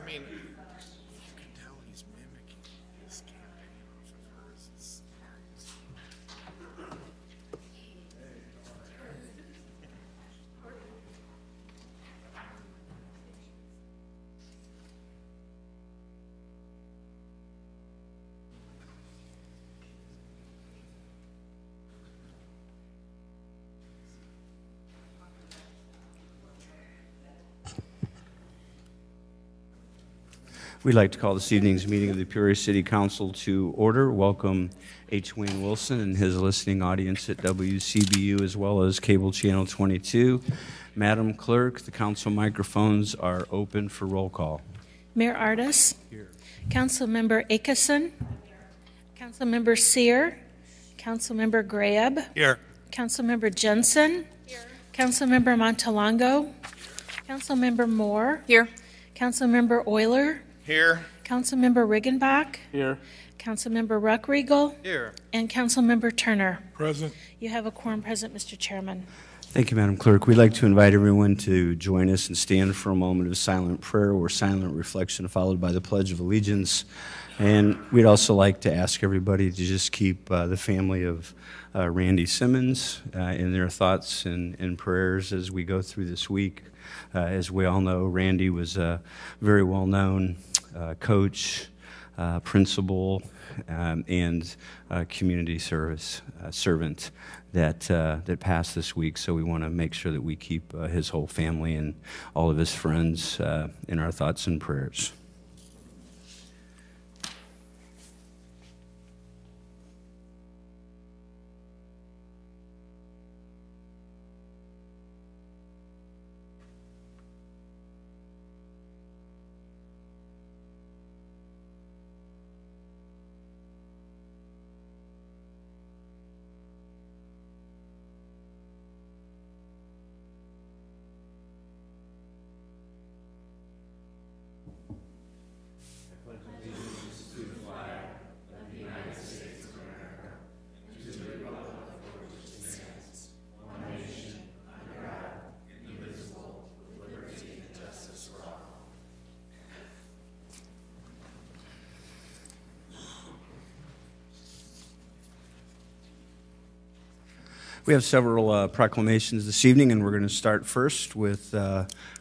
mean, you can tell he's mimicking his campaign off of hers. It's We'd like to call this evening's meeting of the Peoria City Council to order. Welcome H. Wayne Wilson and his listening audience at WCBU as well as Cable Channel 22. Madam Clerk, the council microphones are open for roll call. Mayor Ardis. Here. Councilmember Akeson. Councilmember Sear. Councilmember Grab. here. Councilmember Jensen. Here. Councilmember Montalongo. Councilmember Moore. Here. Councilmember Euler. Here. Councilmember Riggenbach. Here. Councilmember Ruckriegel. Here. And Councilmember Turner. Present. You have a quorum present, Mr. Chairman. Thank you, Madam Clerk. We'd like to invite everyone to join us and stand for a moment of silent prayer or silent reflection followed by the Pledge of Allegiance. And we'd also like to ask everybody to just keep the family of Randy Simmons in their thoughts and prayers as we go through this week. As we all know, Randy was a very well-known coach, principal, and community service servant that passed this week. So we want to make sure that we keep his whole family and all of his friends in our thoughts and prayers. We have several proclamations this evening, and we're going to start first with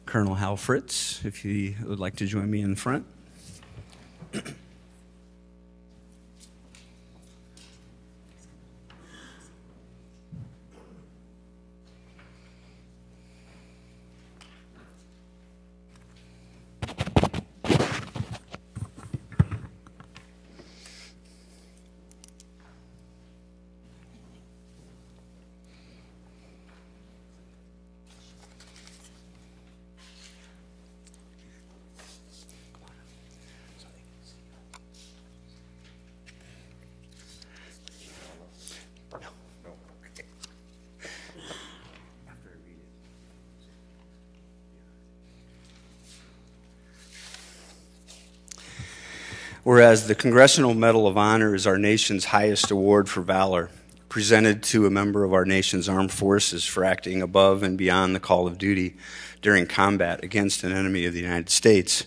Colonel Hal Fritz, if he would like to join me in front. Whereas the Congressional Medal of Honor is our nation's highest award for valor, presented to a member of our nation's armed forces for acting above and beyond the call of duty during combat against an enemy of the United States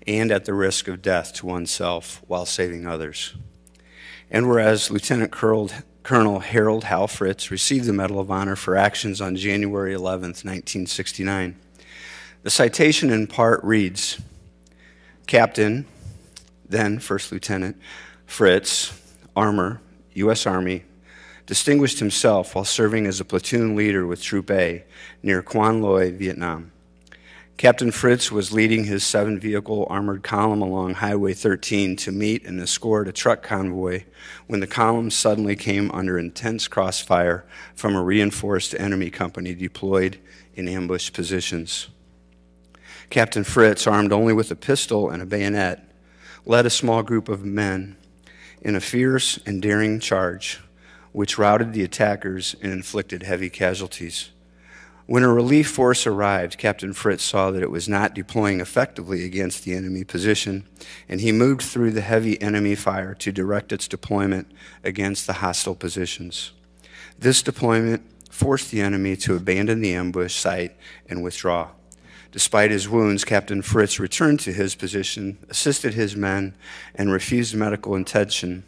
and at the risk of death to oneself while saving others. And whereas Lieutenant Colonel Harold Hal Fritz received the Medal of Honor for actions on January 11th, 1969. The citation in part reads, Captain, then First Lieutenant Fritz, Armor, U.S. Army, distinguished himself while serving as a platoon leader with Troop A near Quan Loy, Vietnam. Captain Fritz was leading his 7-vehicle armored column along Highway 13 to meet and escort a truck convoy when the column suddenly came under intense crossfire from a reinforced enemy company deployed in ambush positions. Captain Fritz, armed only with a pistol and a bayonet, led a small group of men in a fierce and daring charge, which routed the attackers and inflicted heavy casualties. When a relief force arrived, Captain Fritz saw that it was not deploying effectively against the enemy position, and he moved through the heavy enemy fire to direct its deployment against the hostile positions. This deployment forced the enemy to abandon the ambush site and withdraw. Despite his wounds, Captain Fritz returned to his position, assisted his men, and refused medical attention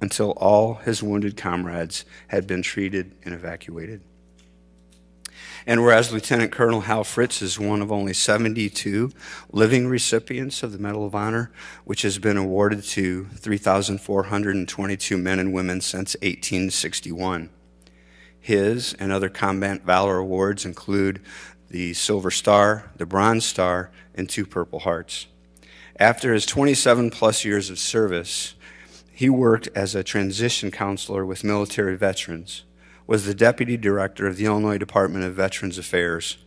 until all his wounded comrades had been treated and evacuated. And whereas Lieutenant Colonel Hal Fritz is one of only 72 living recipients of the Medal of Honor, which has been awarded to 3,422 men and women since 1861. His and other Combat Valor Awards include the Silver Star, the Bronze Star, and 2 Purple Hearts. After his 27-plus years of service, he worked as a transition counselor with military veterans, was the Deputy Director of the Illinois Department of Veterans Affairs,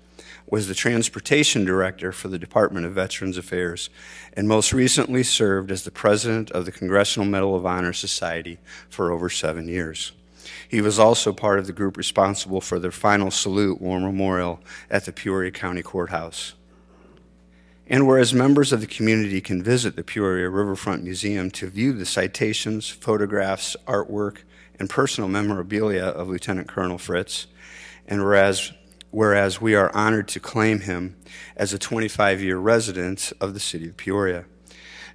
was the Transportation Director for the Department of Veterans Affairs, and most recently served as the President of the Congressional Medal of Honor Society for over 7 years. He was also part of the group responsible for their final salute war memorial at the Peoria County Courthouse. And whereas members of the community can visit the Peoria Riverfront Museum to view the citations, photographs, artwork, and personal memorabilia of Lieutenant Colonel Fritz, and whereas we are honored to claim him as a 25-year resident of the city of Peoria.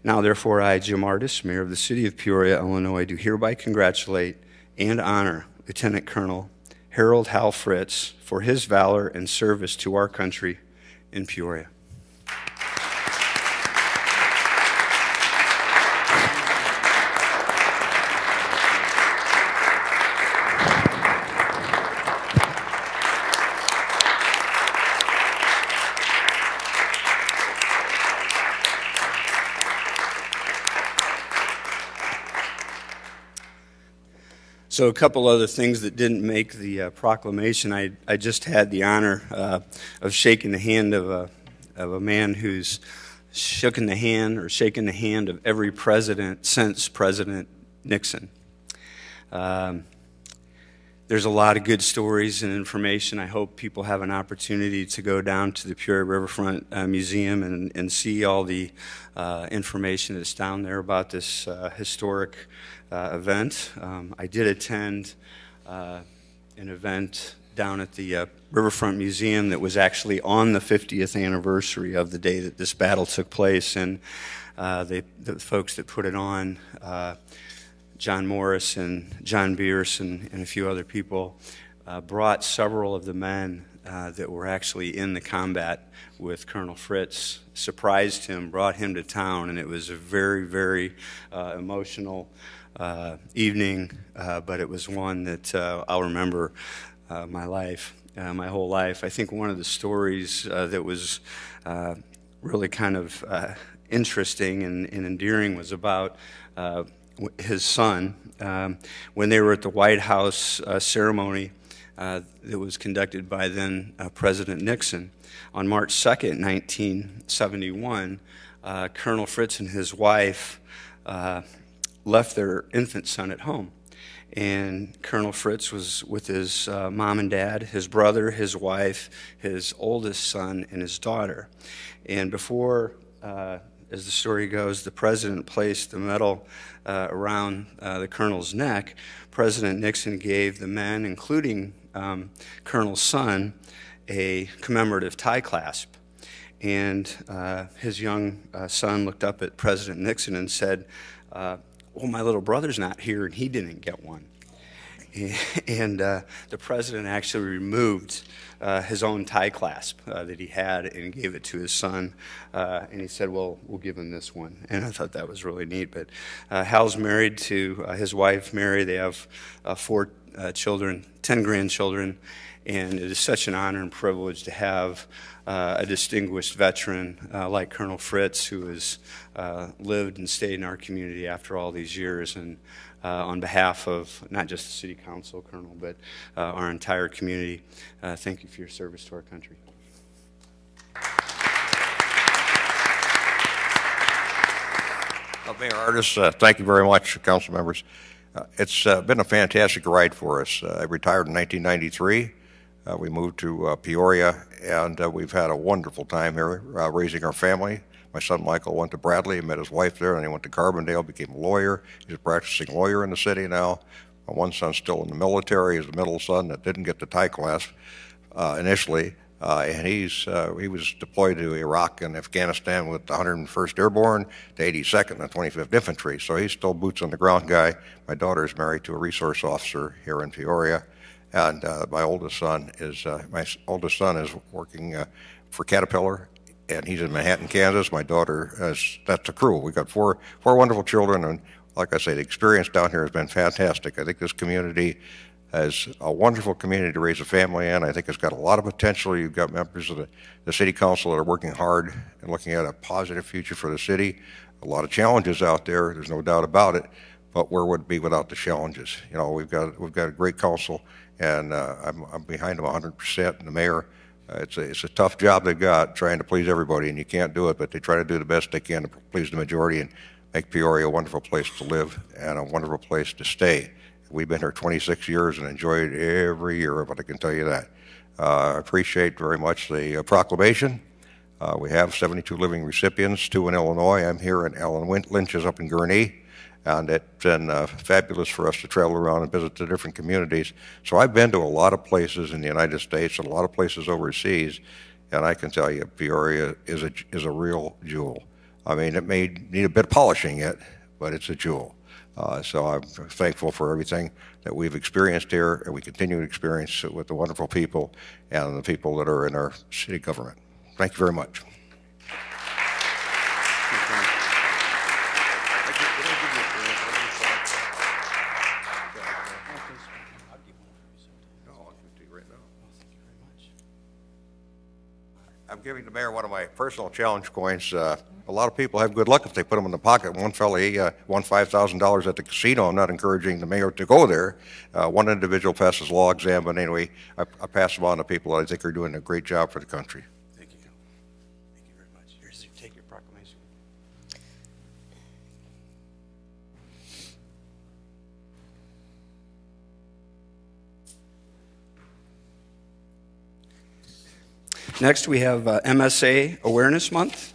Now, therefore, I, Jim Artis, Mayor of the city of Peoria, Illinois, do hereby congratulate and honor Lieutenant Colonel Harold Hal Fritz for his valor and service to our country in Peoria. So a couple other things that didn't make the proclamation. I just had the honor of shaking the hand of a man who's shaken the hand of every president since President Nixon. There's a lot of good stories and information. I hope people have an opportunity to go down to the Peoria Riverfront Museum and see all the information that's down there about this historic event. I did attend an event down at the Riverfront Museum that was actually on the 50th anniversary of the day that this battle took place, and the folks that put it on, John Morris and John Bierce and a few other people, brought several of the men that were actually in the combat with Colonel Fritz, surprised him, brought him to town, and it was a very, very emotional evening, but it was one that I'll remember my whole life. I think one of the stories that was really kind of interesting and endearing was about his son. When they were at the White House ceremony that was conducted by then President Nixon, on March 2nd, 1971, Colonel Fritz and his wife left their infant son at home. And Colonel Fritz was with his mom and dad, his brother, his wife, his oldest son, and his daughter. And before, as the story goes, the president placed the medal around the colonel's neck, President Nixon gave the men, including Colonel's son, a commemorative tie clasp. And his young son looked up at President Nixon and said, well, my little brother's not here, and he didn't get one. And the president actually removed his own tie clasp that he had and gave it to his son. And he said, well, we'll give him this one. And I thought that was really neat. But Hal's married to his wife, Mary. They have 4 children, 10 grandchildren. And it is such an honor and privilege to have a distinguished veteran like Colonel Fritz, who has lived and stayed in our community after all these years. And on behalf of not just the City Council, Colonel, but our entire community, thank you for your service to our country. Mayor Artis, thank you very much, council members. It's been a fantastic ride for us. I retired in 1993. We moved to Peoria, and we've had a wonderful time here raising our family. My son Michael went to Bradley, met his wife there, and he went to Carbondale, became a lawyer. He's a practicing lawyer in the city now. My one son's still in the military. He's the middle son that didn't get the tie clasp initially. And he was deployed to Iraq and Afghanistan with the 101st Airborne, the 82nd and 25th Infantry. So he's still boots on the ground guy. My daughter is married to a resource officer here in Peoria, and my oldest son is working for Caterpillar, and he's in Manhattan, Kansas. My daughter that's the crew. We've got four wonderful children, and like I say, the experience down here has been fantastic. I think this community is a wonderful community to raise a family in. I think it's got a lot of potential. You've got members of the city council that are working hard and looking at a positive future for the city. A lot of challenges out there, there's no doubt about it, but where would it be without the challenges? You know, we've got a great council, and I'm behind them 100%, and the mayor. It's a tough job they've got, trying to please everybody, and you can't do it, but they try to do the best they can to please the majority and make Peoria a wonderful place to live and a wonderful place to stay. We've been here 26 years and enjoyed every year of it, I can tell you that. I appreciate very much the proclamation. We have 72 living recipients, 2 in Illinois. I'm here, and Alan Lynch is up in Gurnee. And it's been fabulous for us to travel around and visit the different communities. So I've been to a lot of places in the United States and a lot of places overseas, and I can tell you Peoria is a real jewel. I mean, it may need a bit of polishing yet, but it's a jewel. So I'm thankful for everything that we've experienced here, and we continue to experience it with the wonderful people and the people that are in our city government. Thank you very much. I'm giving the mayor one of my personal challenge coins. A lot of people have good luck if they put them in the pocket. One fellow, he won $5,000 at the casino. I'm not encouraging the mayor to go there. One individual passed his law exam, but anyway, I pass them on to people that I think are doing a great job for the country. Thank you. Thank you very much. Here's, take your proclamation. Next, we have MSA Awareness Month.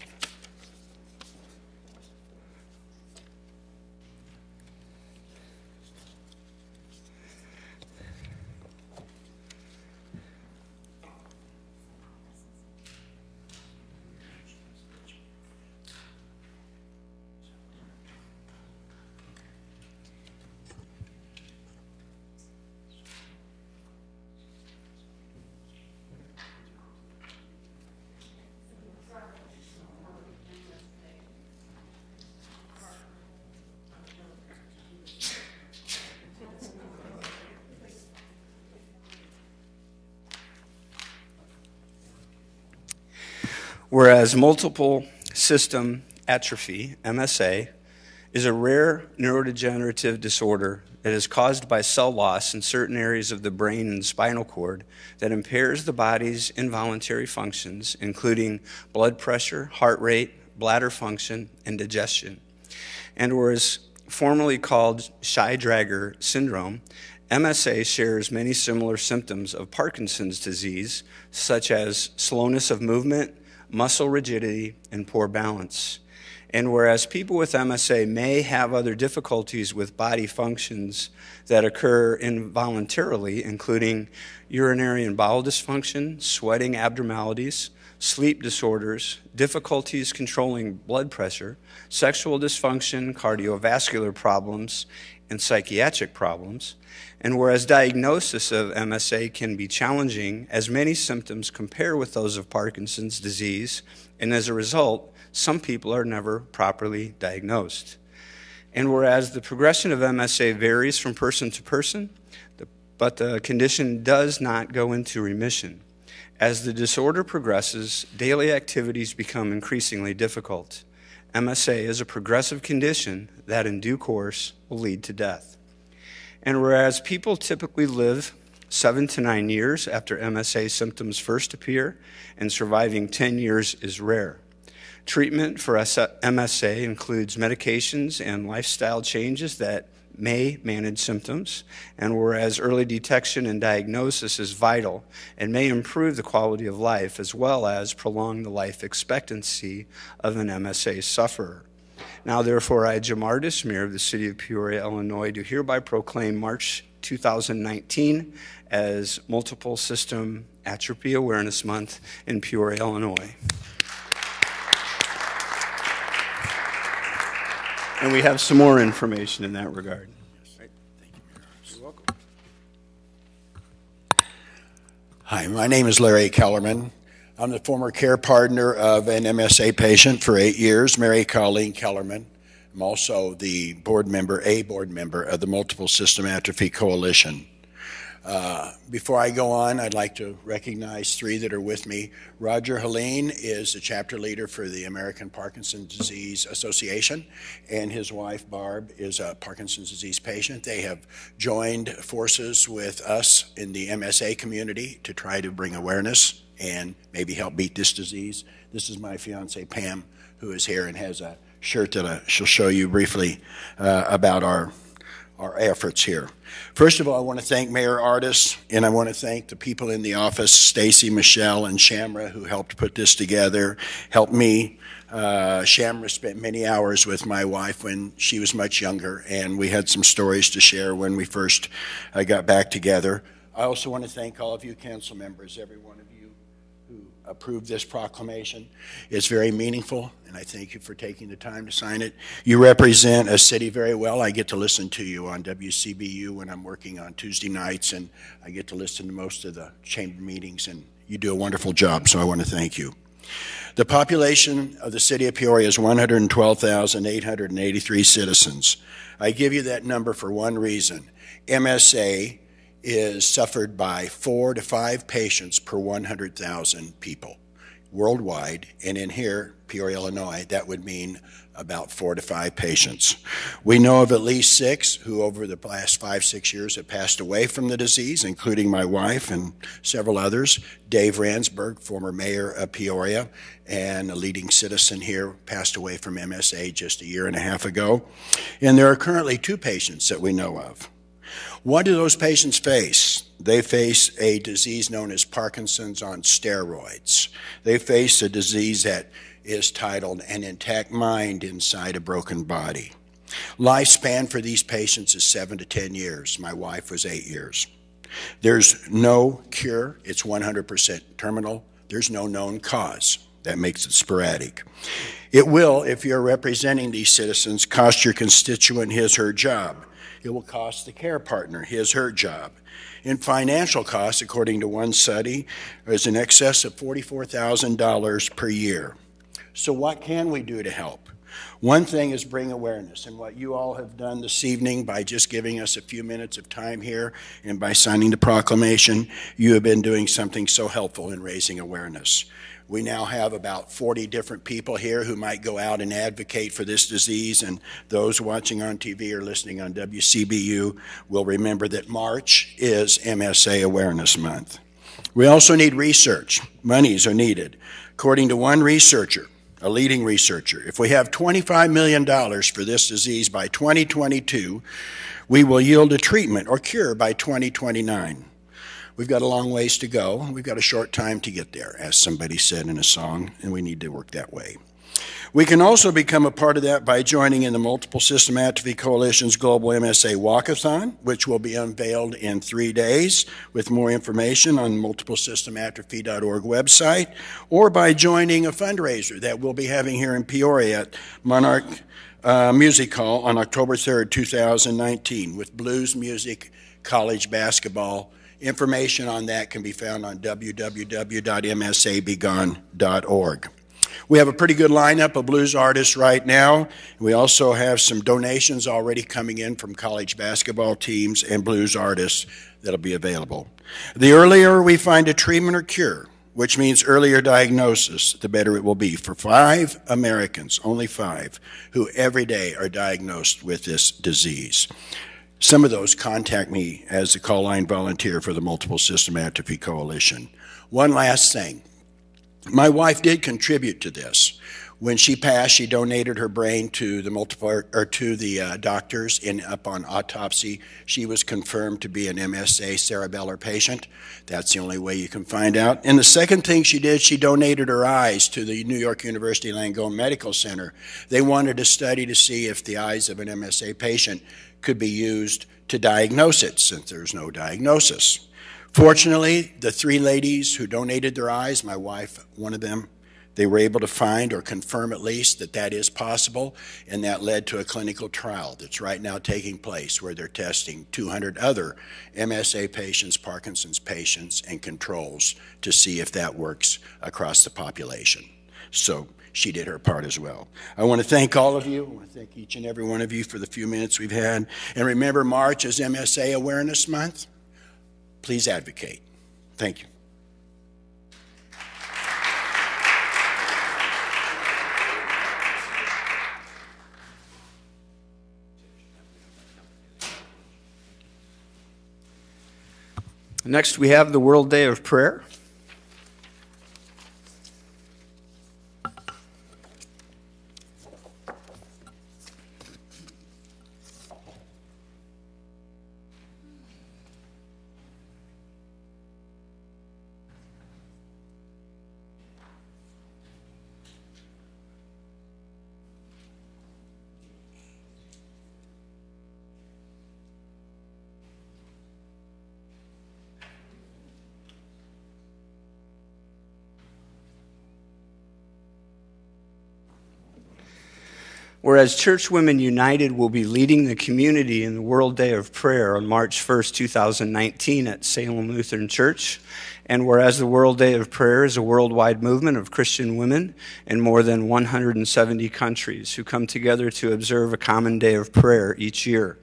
Whereas multiple system atrophy, MSA, is a rare neurodegenerative disorder that is caused by cell loss in certain areas of the brain and spinal cord that impairs the body's involuntary functions, including blood pressure, heart rate, bladder function, and digestion. And whereas formerly called Shy-Drager syndrome, MSA shares many similar symptoms of Parkinson's disease, such as slowness of movement, muscle rigidity, and poor balance. And whereas people with MSA may have other difficulties with body functions that occur involuntarily, including urinary and bowel dysfunction, sweating abnormalities, sleep disorders, difficulties controlling blood pressure, sexual dysfunction, cardiovascular problems, and psychiatric problems. And whereas diagnosis of MSA can be challenging, as many symptoms compare with those of Parkinson's disease, and as a result, some people are never properly diagnosed. And whereas the progression of MSA varies from person to person, but the condition does not go into remission. As the disorder progresses, daily activities become increasingly difficult. MSA is a progressive condition that in due course will lead to death. And whereas people typically live 7 to 9 years after MSA symptoms first appear, and surviving 10 years is rare. Treatment for MSA includes medications and lifestyle changes that may manage symptoms, and whereas early detection and diagnosis is vital and may improve the quality of life as well as prolong the life expectancy of an MSA sufferer. Now, therefore, I, Jamar Dismir of the City of Peoria, Illinois, do hereby proclaim March 2019 as Multiple System Atrophy Awareness Month in Peoria, Illinois. And we have some more information in that regard. Thank you, Mayor. You're welcome. Hi, my name is Larry Kellerman. I'm the former care partner of an MSA patient for 8 years, Mary Colleen Kellerman. I'm also the board member of the Multiple System Atrophy Coalition. Before I go on, I'd like to recognize 3 that are with me. Roger Helene is the chapter leader for the American Parkinson's Disease Association, and his wife, Barb, is a Parkinson's disease patient. They have joined forces with us in the MSA community to try to bring awareness and maybe help beat this disease. This is my fiance, Pam, who is here and has a shirt that she'll show you briefly about our efforts here. First of all, I want to thank Mayor Artis, and I want to thank the people in the office, Stacy, Michelle, and Shamra, who helped put this together, helped me. Shamra spent many hours with my wife when she was much younger, and we had some stories to share when we first got back together. I also want to thank all of you council members, every one of you who approved this proclamation. It's very meaningful, and I thank you for taking the time to sign it. You represent a city very well. I get to listen to you on WCBU when I'm working on Tuesday nights, and I get to listen to most of the chamber meetings, and you do a wonderful job, so I want to thank you. The population of the city of Peoria is 112,883 citizens. I give you that number for one reason. MSA is suffered by 4 to 5 patients per 100,000 people worldwide, and in here, Peoria, Illinois, that would mean about 4 to 5 patients. We know of at least 6 who over the last 5-6 years have passed away from the disease, including my wife and several others. Dave Ransberg, former mayor of Peoria and a leading citizen here, passed away from MSA just a year and a half ago. And there are currently 2 patients that we know of. What do those patients face? They face a disease known as Parkinson's on steroids. They face a disease that is titled An Intact Mind Inside a Broken Body. Lifespan for these patients is 7 to 10 years. My wife was 8 years. There's no cure. It's 100% terminal. There's no known cause. That makes it sporadic. It will, if you're representing these citizens, cost your constituent his, her job. It will cost the care partner his, her job. In financial costs, according to one study, is in excess of $44,000 per year. So what can we do to help? One thing is bring awareness, and what you all have done this evening by just giving us a few minutes of time here and by signing the proclamation, you have been doing something so helpful in raising awareness. We now have about 40 different people here who might go out and advocate for this disease, and those watching on TV or listening on WCBU will remember that March is MSA Awareness Month. We also need research. Monies are needed. According to one researcher, a leading researcher, if we have $25 million for this disease by 2022, we will yield a treatment or cure by 2029. We've got a long ways to go. We've got a short time to get there, as somebody said in a song, and we need to work that way. We can also become a part of that by joining in the Multiple System Atrophy Coalition's Global MSA Walkathon, which will be unveiled in 3 days with more information on multiplesystematrophy.org website, or by joining a fundraiser that we'll be having here in Peoria at Monarch Music Hall on October 3rd, 2019 with blues music, college basketball. Information on that can be found on www.msabegone.org. We have a pretty good lineup of blues artists right now. We also have some donations already coming in from college basketball teams and blues artists that'll be available. The earlier we find a treatment or cure, which means earlier diagnosis, the better it will be for 5 Americans, only 5, who every day are diagnosed with this disease. Some of those contact me as a call line volunteer for the Multiple System Atrophy Coalition. One last thing. My wife did contribute to this. When she passed, she donated her brain to the doctors. Upon autopsy, she was confirmed to be an MSA cerebellar patient. That's the only way you can find out. And the second thing she did, she donated her eyes to the New York University Langone Medical Center. They wanted a study to see if the eyes of an MSA patient could be used to diagnose it, since there's no diagnosis. Fortunately, the three ladies who donated their eyes, my wife, one of them, they were able to find or confirm at least that that is possible, and that led to a clinical trial that's right now taking place where they're testing 200 other MSA patients, Parkinson's patients, and controls to see if that works across the population. So she did her part as well. I want to thank all of you. I want to thank each and every one of you for the few minutes we've had. And remember, March is MSA Awareness Month. Please advocate. Thank you. Next, we have the World Day of Prayer. Whereas Church Women United will be leading the community in the World Day of Prayer on March 1st, 2019 at Salem Lutheran Church, and whereas the World Day of Prayer is a worldwide movement of Christian women in more than 170 countries who come together to observe a common day of prayer each year,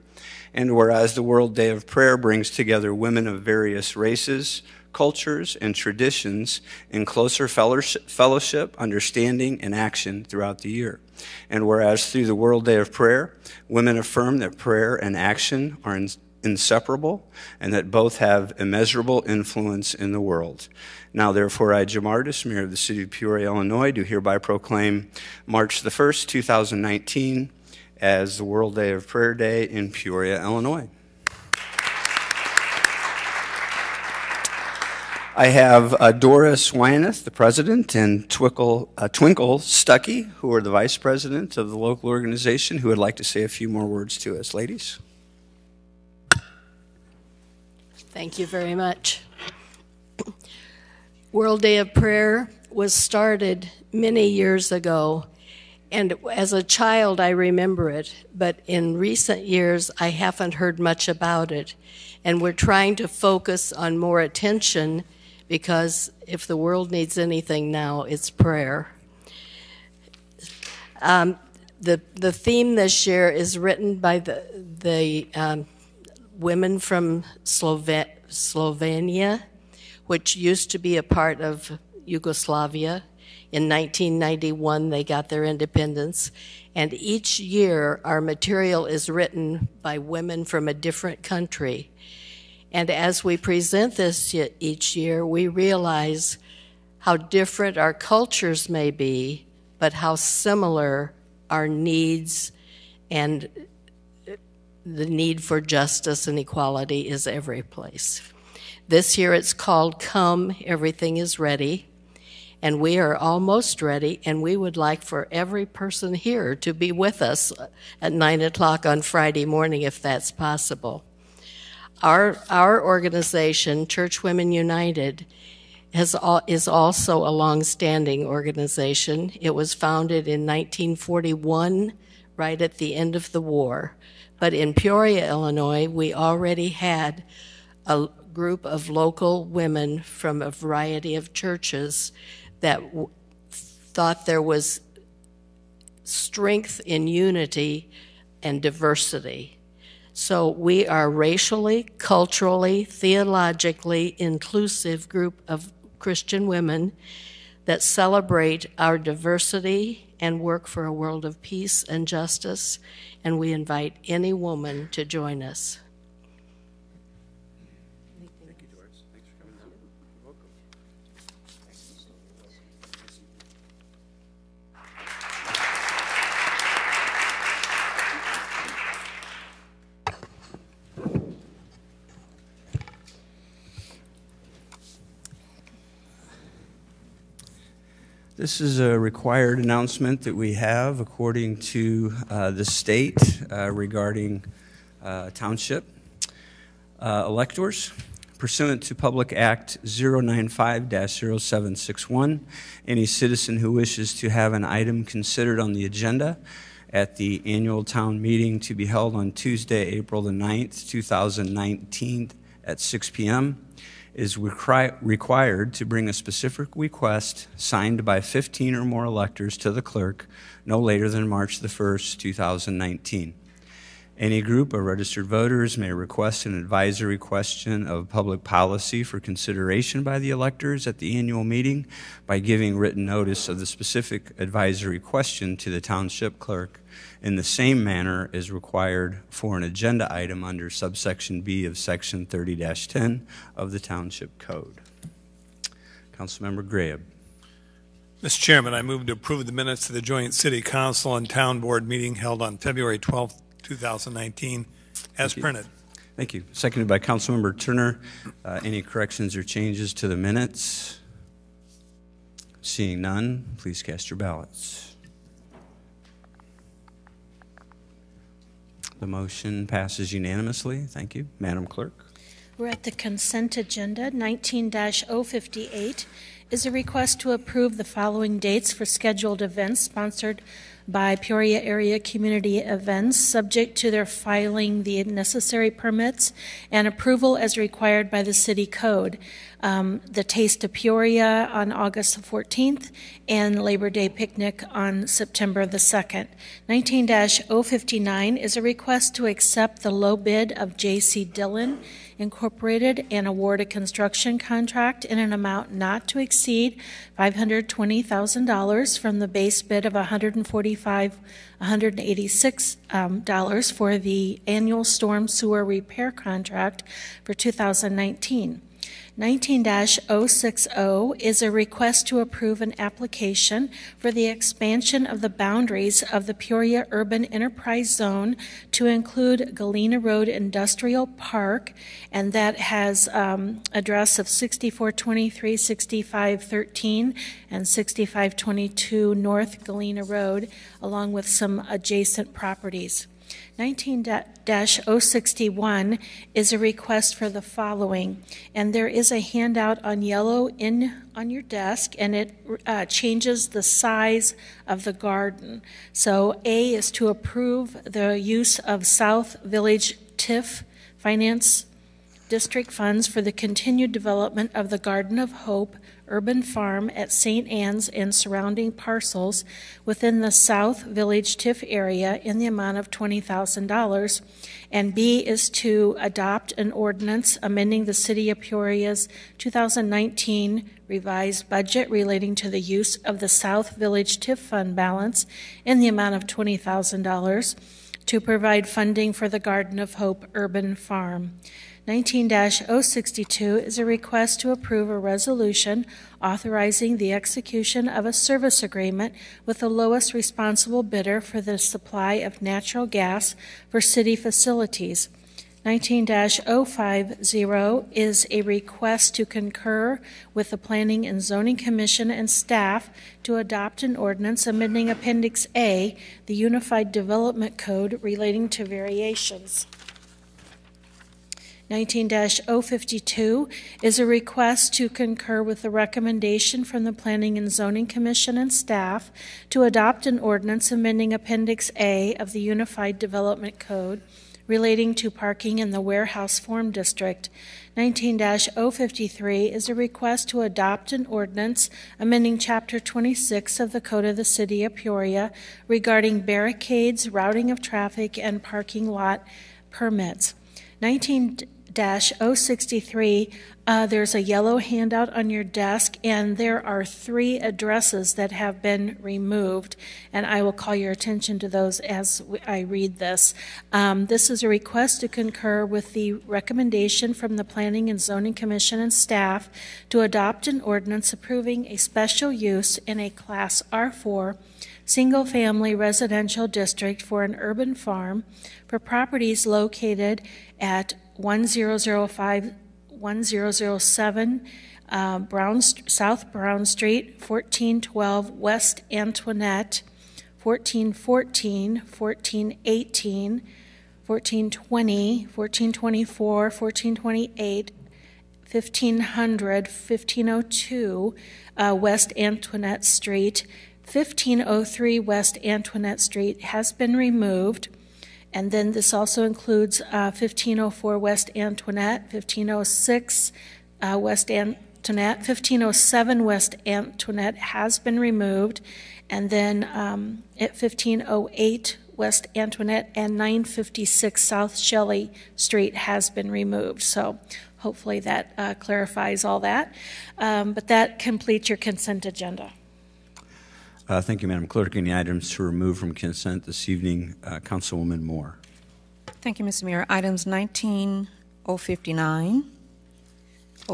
and whereas the World Day of Prayer brings together women of various races, cultures, and traditions in closer fellowship, understanding, and action throughout the year. And whereas through the World Day of Prayer, women affirm that prayer and action are inseparable and that both have immeasurable influence in the world. Now, therefore, I, Jim Ardis, Mayor of the City of Peoria, Illinois, do hereby proclaim March the 1st, 2019 as the World Day of Prayer Day in Peoria, Illinois. I have Doris Wyneth, the president, and Twinkle Stuckey, who are the vice president of the local organization, who would like to say a few more words to us. Ladies. Thank you very much. World Day of Prayer was started many years ago, and as a child I remember it, but in recent years I haven't heard much about it, and we're trying to focus on more attention because if the world needs anything now, it's prayer. The theme this year is written by the women from Slovenia, which used to be a part of Yugoslavia. In 1991, they got their independence. And each year, our material is written by women from a different country. And as we present this each year, we realize how different our cultures may be, but how similar our needs and the need for justice and equality is every place. This year it's called Come, Everything is Ready, and we are almost ready, and we would like for every person here to be with us at 9 o'clock on Friday morning if that's possible. Our organization, Church Women United, is also a long-standing organization. It was founded in 1941, right at the end of the war. But in Peoria, Illinois, we already had a group of local women from a variety of churches that thought there was strength in unity and diversity. So we are racially, culturally, theologically inclusive group of Christian women that celebrate our diversity and work for a world of peace and justice, and we invite any woman to join us. Thank you, Doris. Thanks for coming out. You're welcome. This is a required announcement that we have according to the state regarding township electors. Pursuant to Public Act 095-0761, any citizen who wishes to have an item considered on the agenda at the annual town meeting to be held on Tuesday, April the 9th, 2019 at 6 p.m. is required to bring a specific request signed by 15 or more electors to the clerk no later than March the 1st, 2019. Any group of registered voters may request an advisory question of public policy for consideration by the electors at the annual meeting by giving written notice of the specific advisory question to the township clerk in the same manner as required for an agenda item under subsection B of section 30-10 of the Township Code. Councilmember Graham. Mr. Chairman, I move to approve the minutes of the joint City Council and Town Board meeting held on February 12th, 2019, as printed. Thank you. Seconded by Councilmember Turner. Any corrections or changes to the minutes? Seeing none, please cast your ballots. The motion passes unanimously. Thank you. Madam Clerk. We're at the consent agenda. 19-058 is a request to approve the following dates for scheduled events sponsored by Peoria Area Community Events, subject to their filing the necessary permits and approval as required by the City Code. The Taste of Peoria on August 14th and Labor Day Picnic on September the 2nd. 19-059 is a request to accept the low bid of J.C. Dillon Incorporated and award a construction contract in an amount not to exceed $520,000 from the base bid of $186 for the annual storm sewer repair contract for 2019. 19-060 is a request to approve an application for the expansion of the boundaries of the Peoria Urban Enterprise Zone to include Galena Road Industrial Park, and that has address of 6423, 6513, and 6522 North Galena Road, along with some adjacent properties. 19-061 is a request for the following, and there is a handout on yellow on your desk, and it changes the size of the garden. So A is to approve the use of South Village TIF Finance District funds for the continued development of the Garden of Hope urban farm at St. Anne's and surrounding parcels within the South Village TIF area in the amount of $20,000. And B is to adopt an ordinance amending the City of Peoria's 2019 revised budget relating to the use of the South Village TIF fund balance in the amount of $20,000 to provide funding for the Garden of Hope urban farm. 19-062 is a request to approve a resolution authorizing the execution of a service agreement with the lowest responsible bidder for the supply of natural gas for city facilities. 19-050 is a request to concur with the Planning and Zoning Commission and staff to adopt an ordinance amending Appendix A, the Unified Development Code relating to variations. 19-052 is a request to concur with the recommendation from the Planning and Zoning Commission and staff to adopt an ordinance amending Appendix A of the Unified Development Code relating to parking in the Warehouse Farm District. 19-053 is a request to adopt an ordinance amending Chapter 26 of the Code of the City of Peoria regarding barricades, routing of traffic, and parking lot permits. 19-063, there's a yellow handout on your desk, and there are 3 addresses that have been removed, and I will call your attention to those as I read this. This is a request to concur with the recommendation from the Planning and Zoning Commission and staff to adopt an ordinance approving a special use in a Class R4 single-family residential district for an urban farm for properties located at 1005, 1007 South Brown Street, 1412 West Antoinette, 1414, 1418, 1420, 1424, 1428, 1500, 1502 West Antoinette Street, 1503 West Antoinette Street has been removed. And then this also includes 1504 West Antoinette, 1506 West Antoinette, 1507 West Antoinette has been removed. And then at 1508 West Antoinette and 956 South Shelley Street has been removed. So hopefully that clarifies all that. But that completes your consent agenda. Thank you, Madam Clerk. Any items to remove from consent this evening? Councilwoman Moore. Thank you, Mr. Mayor. Items 19-059,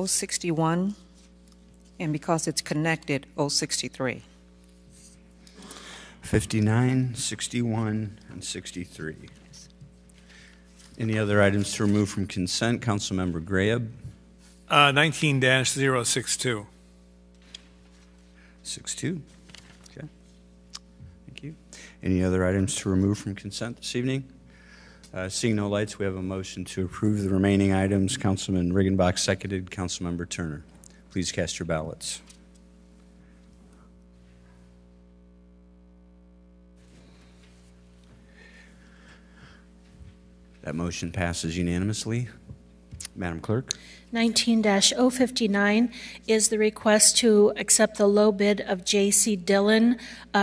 061, and because it's connected, 063. 59, 61, and 63. Any other items to remove from consent? Councilmember Graham. 19-062. 62. Okay. Thank you. Any other items to remove from consent this evening? Seeing no lights, we have a motion to approve the remaining items. Councilman Riggenbach seconded. Councilmember Turner. Please cast your ballots. That motion passes unanimously. Madam Clerk. 19-059 is the request to accept the low bid of J.C. Dillon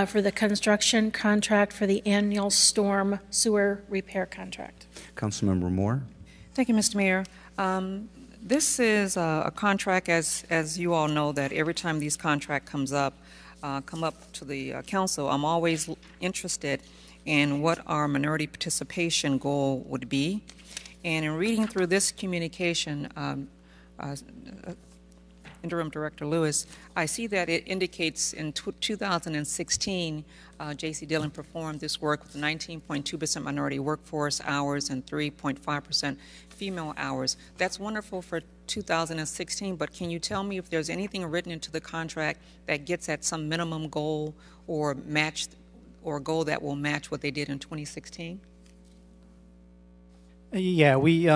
for the construction contract for the annual storm sewer repair contract. Councilmember Moore. Thank you, Mr. Mayor. This is a contract, as you all know, that every time these contracts come up to the council, I'm always interested in what our minority participation goal would be. And in reading through this communication, Interim Director Lewis, I see that it indicates in 2016, J.C. Dillon performed this work with 19.2% minority workforce hours and 3.5% female hours. That's wonderful for 2016, but can you tell me if there's anything written into the contract that gets at some minimum goal or goal that will match what they did in 2016? Yeah, we,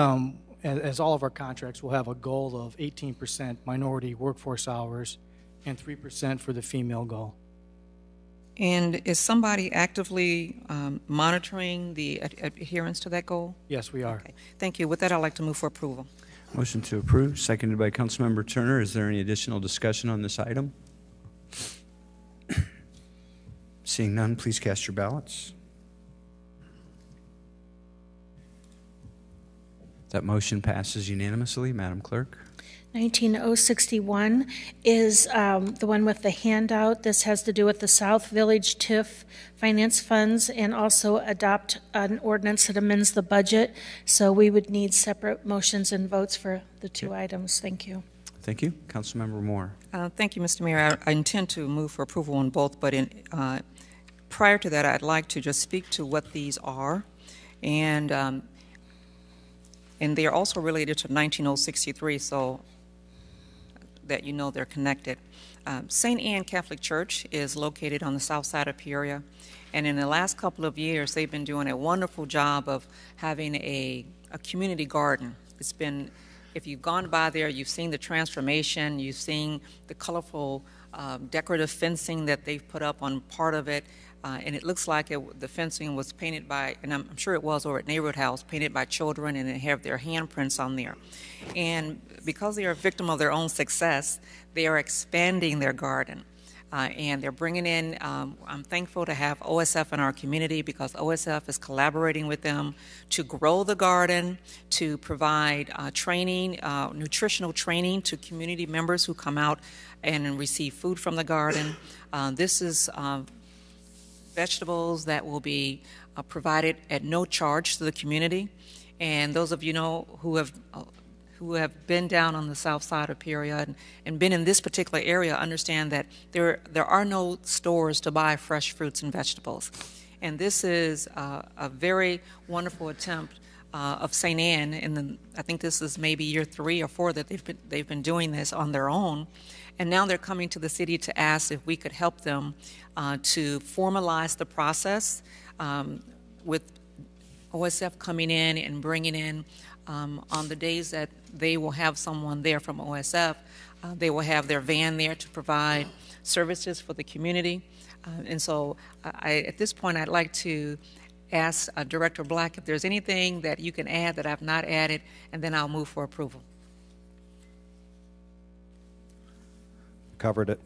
as all of our contracts, will have a goal of 18% minority workforce hours and 3% for the female goal. And is somebody actively monitoring the adherence to that goal? Yes, we are. Okay. Thank you. With that, I'd like to move for approval. Motion to approve, seconded by Councilmember Turner. Is there any additional discussion on this item? Seeing none, please cast your ballots. That motion passes unanimously. Madam Clerk. 19-061 is the one with the handout. This has to do with the South Village TIF finance funds and also adopt an ordinance that amends the budget. So we would need separate motions and votes for the two items. Thank you. Thank you. Councilmember Moore. Thank you, Mr. Mayor. I intend to move for approval on both, but prior to that, I'd like to just speak to what these are. And they are also related to 19063, so that you know they're connected. St. Anne Catholic Church is located on the south side of Peoria, and in the last couple of years, they've been doing a wonderful job of having a community garden. It's been, if you've gone by there, you've seen the transformation, you've seen the colorful decorative fencing that they've put up on part of it. And it looks like the fencing was painted by, and I'm sure it was over at Neighborhood House, painted by children, and they have their handprints on there. And because they are a victim of their own success, they are expanding their garden. And they're bringing in, I'm thankful to have OSF in our community because OSF is collaborating with them to grow the garden, to provide training, nutritional training to community members who come out and receive food from the garden. This is vegetables that will be provided at no charge to the community. And those of you know who have been down on the south side of Peoria and been in this particular area understand that there are no stores to buy fresh fruits and vegetables. And this is a very wonderful attempt of St. Anne, and I think this is maybe year 3 or 4 that they've been doing this on their own, and now they're coming to the city to ask if we could help them to formalize the process with OSF coming in and bringing in on the days that they will have someone there from OSF. They will have their van there to provide services for the community, and so at this point I'd like to ask Director Black if there's anything that you can add that I've not added, and then I'll move for approval. Covered it.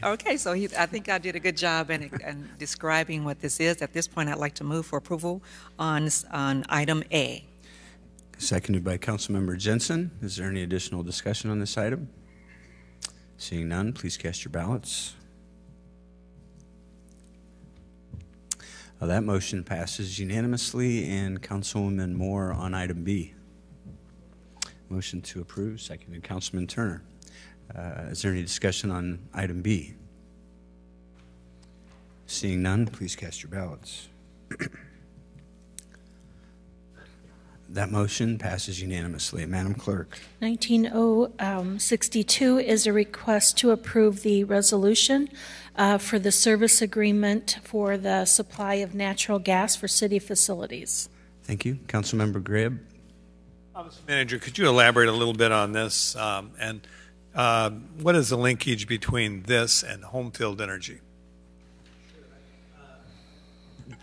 Okay, so I think I did a good job in describing what this is. At this point, I'd like to move for approval on item A. Seconded by Councilmember Jensen. Is there any additional discussion on this item? Seeing none, please cast your ballots. That motion passes unanimously, and Councilwoman Moore on item B. Motion to approve, seconded Councilman Turner. Is there any discussion on item B? Seeing none, please cast your ballots. That motion passes unanimously. Madam Clerk. 19062 is a request to approve the resolution for the service agreement for the supply of natural gas for city facilities. Thank you. Councilmember Gribb. Mr. Manager, could you elaborate a little bit on this? And what is the linkage between this and home field energy?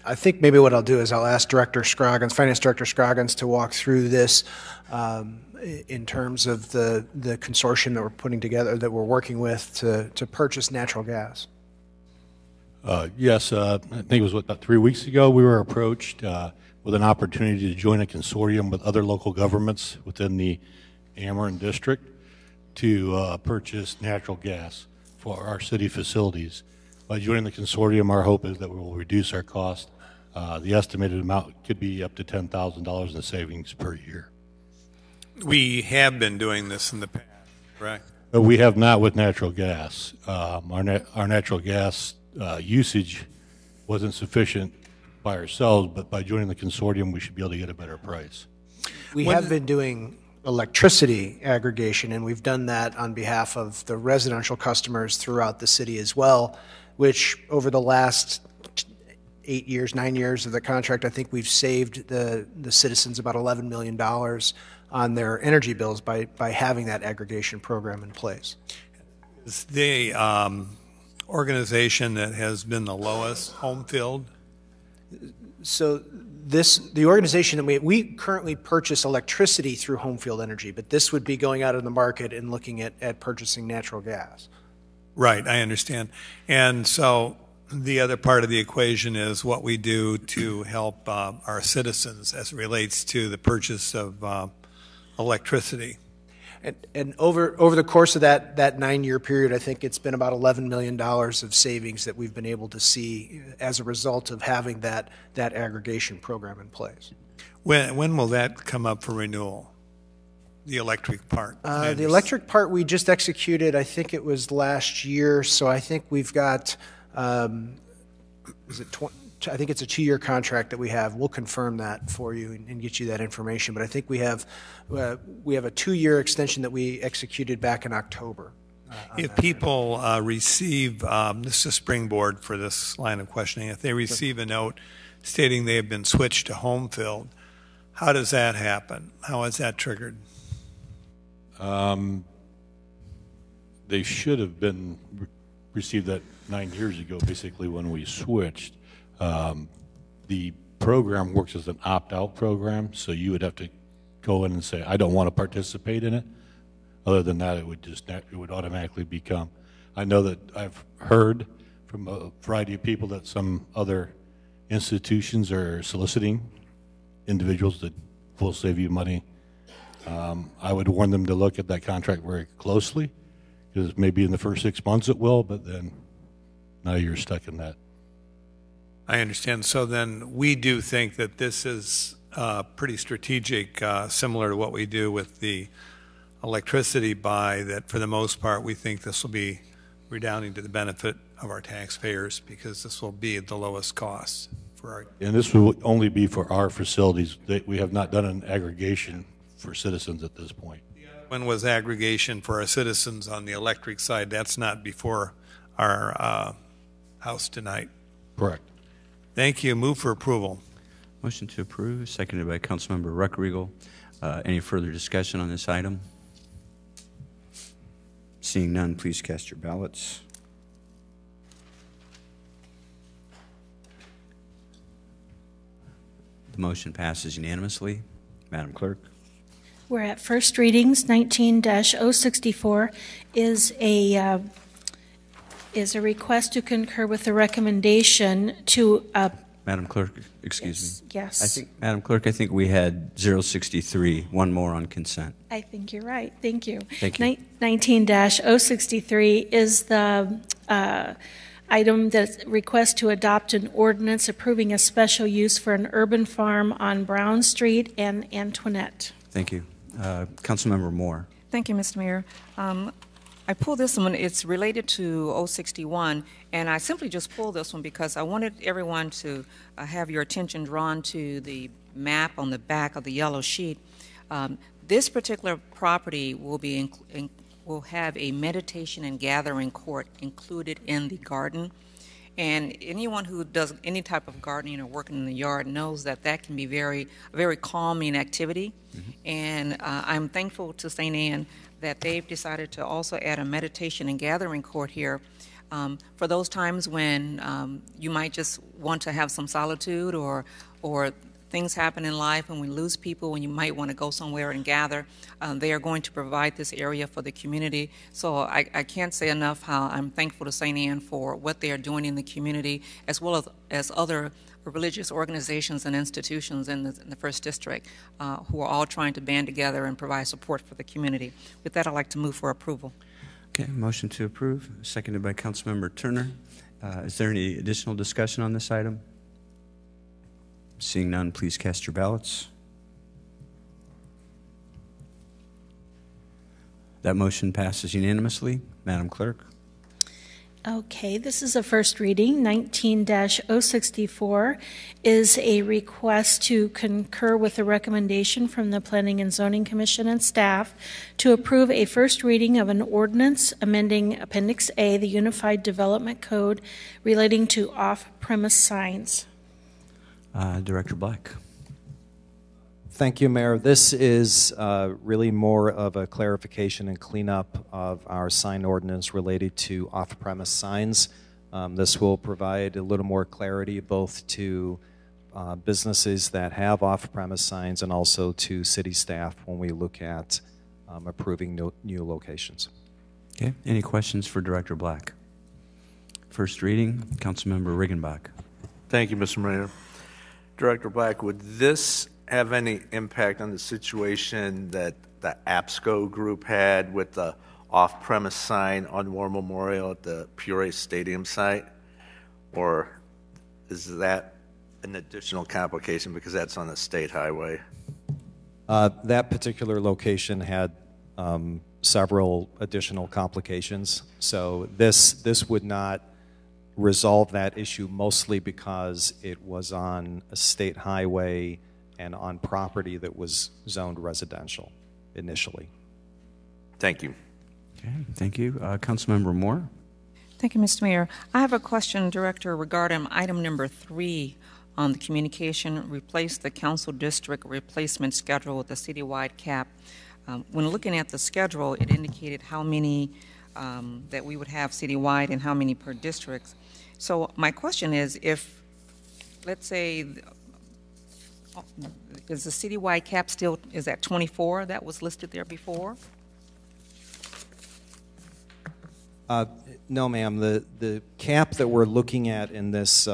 I think maybe what I'll do is I'll ask Director Scroggins, Finance Director Scroggins, to walk through this in terms of the consortium that we're putting together, that we're working with to purchase natural gas. Yes, I think it was about 3 weeks ago we were approached with an opportunity to join a consortium with other local governments within the Ameren District to purchase natural gas for our city facilities. By joining the consortium, our hope is that we will reduce our cost. The estimated amount could be up to $10,000 in savings per year. We have been doing this in the past, correct? But we have not with natural gas. Our natural gas usage wasn't sufficient by ourselves, but by joining the consortium, we should be able to get a better price. We have been doing electricity aggregation, and we've done that on behalf of the residential customers throughout the city as well, which over the last 8 years, 9 years of the contract, I think we've saved the citizens about $11 million on their energy bills by having that aggregation program in place. Is the organization that has been the lowest home field? So the organization that we currently purchase electricity through home field energy, but this would be going out in the market and looking at purchasing natural gas. Right, I understand. And so the other part of the equation is what we do to help our citizens as it relates to the purchase of electricity. And over the course of that 9-year period, I think it's been about $11 million of savings that we've been able to see as a result of having that aggregation program in place. When will that come up for renewal? The electric part. The electric part we just executed, I think it was last year, so I think we've got, I think it's a 2-year contract that we have. We'll confirm that for you and get you that information, but I think we have a 2-year extension that we executed back in October. If people receive, this is a springboard for this line of questioning, if they receive a note stating they have been switched to home field, how does that happen? How is that triggered? They should have been received that 9 years ago, basically when we switched. The program works as an opt-out program, so you would have to go in and say, I don't want to participate in it. Other than that, it would automatically become. I know that I've heard from a variety of people that some other institutions are soliciting individuals that will save you money. I would warn them to look at that contract very closely, because maybe in the first 6 months it will, but then now you're stuck in that. I understand. So then we do think that this is pretty strategic, similar to what we do with the electricity buy, that for the most part we think this will be redounding to the benefit of our taxpayers, because this will be at the lowest cost for our. And this will only be for our facilities. We have not done an aggregation for citizens at this point. One was aggregation for our citizens on the electric side. That's not before our House tonight. Correct. Thank you. Move for approval. Motion to approve, seconded by Councilmember Ruckriegel. Any further discussion on this item? Seeing none, please cast your ballots. The motion passes unanimously. Madam Clerk. We're at first readings. 19-064 is a request to concur with the recommendation to. Madam Clerk, excuse me. Yes. Madam Clerk, I think we had 063, one more on consent. I think you're right. Thank you. Thank you. 19-063 is the item that requests to adopt an ordinance approving a special use for an urban farm on Brown Street and Antoinette. Thank you. Councilmember Moore. Thank you, Mr. Mayor. I pulled this one. It's related to 061, and I simply just pulled this one because I wanted everyone to have your attention drawn to the map on the back of the yellow sheet. This particular property will be will have a meditation and gathering court included in the garden. And anyone who does any type of gardening or working in the yard knows that that can be very calming activity. Mm-hmm. And I'm thankful to St. Anne that they've decided to also add a meditation and gathering court here for those times when you might just want to have some solitude or things happen in life and we lose people and you might want to go somewhere and gather. They are going to provide this area for the community. So I can't say enough how I'm thankful to St. Anne for what they are doing in the community, as well as other religious organizations and institutions in the First District who are all trying to band together and provide support for the community. With that, I'd like to move for approval. Okay, motion to approve, seconded by Councilmember Turner. Is there any additional discussion on this item? Seeing none, please cast your ballots. That motion passes unanimously. Madam Clerk. Okay, this is a first reading. 19-064 is a request to concur with the recommendation from the Planning and Zoning Commission and staff to approve a first reading of an ordinance amending Appendix A, the Unified Development Code, relating to off-premise signs. Director Black. Thank you, Mayor. This is really more of a clarification and cleanup of our sign ordinance related to off-premise signs. This will provide a little more clarity both to businesses that have off-premise signs and also to city staff when we look at approving new locations. Okay. Any questions for Director Black? First reading, Councilmember Riggenbach. Thank you, Mr. Mayor. Director Black, would this have any impact on the situation that the APSCO group had with the off-premise sign on War Memorial at the Peoria Stadium site? Or is that an additional complication because that's on a state highway? That particular location had several additional complications. So this would not resolve that issue, mostly because it was on a state highway and on property that was zoned residential initially. Thank you. Okay, thank you. Councilmember Moore. Thank you, Mr. Mayor. I have a question, Director, regarding item number 3 on the communication, replace the council district replacement schedule with a citywide cap. When looking at the schedule, it indicated how many that we would have citywide and how many per district. So my question is, if, let's say, is the citywide cap still, is that 24 that was listed there before? No, ma'am. The cap that we're looking at in this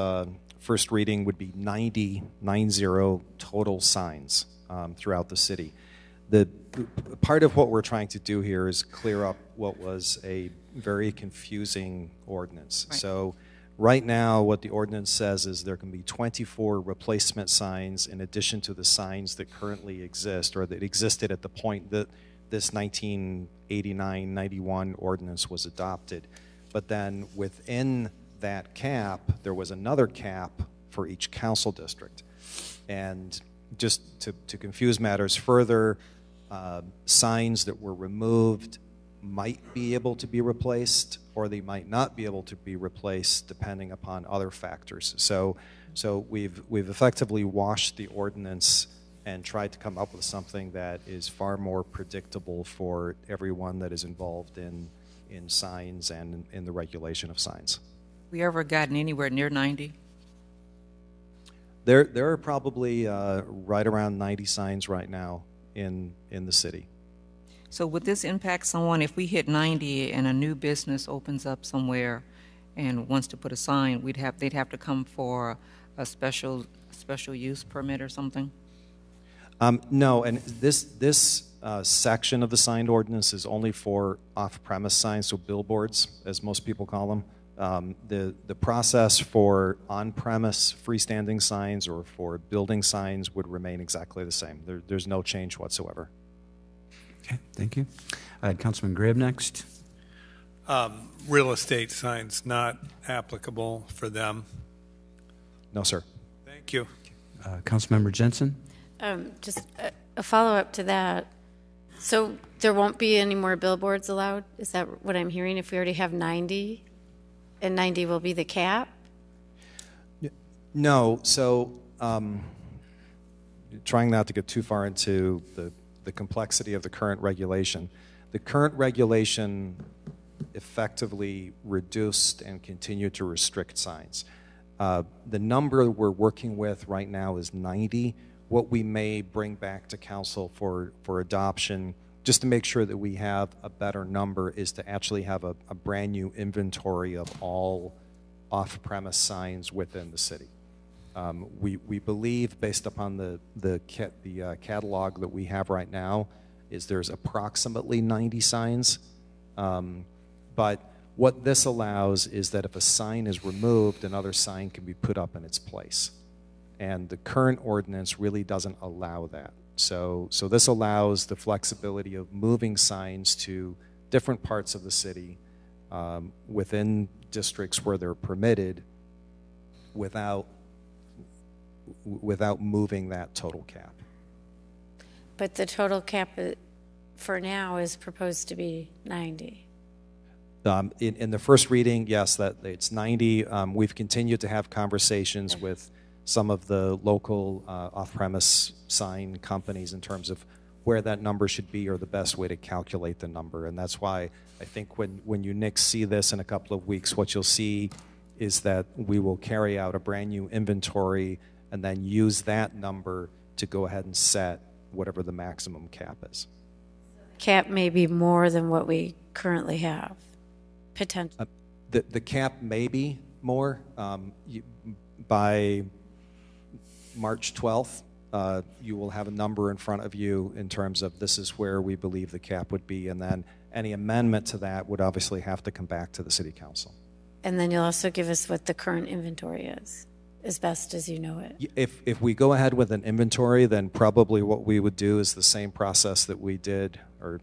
first reading would be 90 total signs throughout the city. The part of what we're trying to do here is clear up what was a very confusing ordinance. Right. So right now what the ordinance says is there can be 24 replacement signs in addition to the signs that currently exist or that existed at the point that this 1989-91 ordinance was adopted. But then within that cap, there was another cap for each council district. And just to confuse matters further, signs that were removed might be able to be replaced, or they might not be able to be replaced depending upon other factors. So we've effectively washed the ordinance and tried to come up with something that is far more predictable for everyone that is involved in signs and in the regulation of signs. We ever gotten anywhere near 90? There are probably right around 90 signs right now in the city. So would this impact someone if we hit 90 and a new business opens up somewhere and wants to put a sign? They'd have to come for a special use permit or something? No, and this section of the sign ordinance is only for off-premise signs, so billboards, as most people call them. The process for on-premise freestanding signs or for building signs would remain exactly the same. There's no change whatsoever. Okay, thank you. Councilman Grabe next. Real estate signs not applicable for them. No, sir. Thank you. Councilmember Jensen. Just a follow-up to that. So there won't be any more billboards allowed? Is that what I'm hearing? If we already have 90, and 90 will be the cap? No. So trying not to get too far into the complexity of the current regulation. The current regulation effectively reduced and continued to restrict signs. The number we're working with right now is 90. What we may bring back to council for adoption, just to make sure that we have a better number, is to actually have a brand new inventory of all off-premise signs within the city. We believe, based upon the catalog that we have right now, is there's approximately 90 signs. But what this allows is that if a sign is removed, another sign can be put up in its place. And the current ordinance really doesn't allow that. So this allows the flexibility of moving signs to different parts of the city within districts where they're permitted without moving that total cap. But the total cap for now is proposed to be 90. In the first reading, yes, that it's 90. We've continued to have conversations with some of the local off-premise sign companies in terms of where that number should be or the best way to calculate the number. And that's why I think when you next see this in a couple of weeks, what you'll see is that we will carry out a brand new inventory and then use that number to go ahead and set whatever the maximum cap is. Cap may be more than what we currently have, potentially. The cap may be more. By March 12th, you will have a number in front of you in terms of this is where we believe the cap would be, and then any amendment to that would obviously have to come back to the City Council. And then you'll also give us what the current inventory is, as best as you know it. If we go ahead with an inventory, then probably what we would do is the same process that we did, or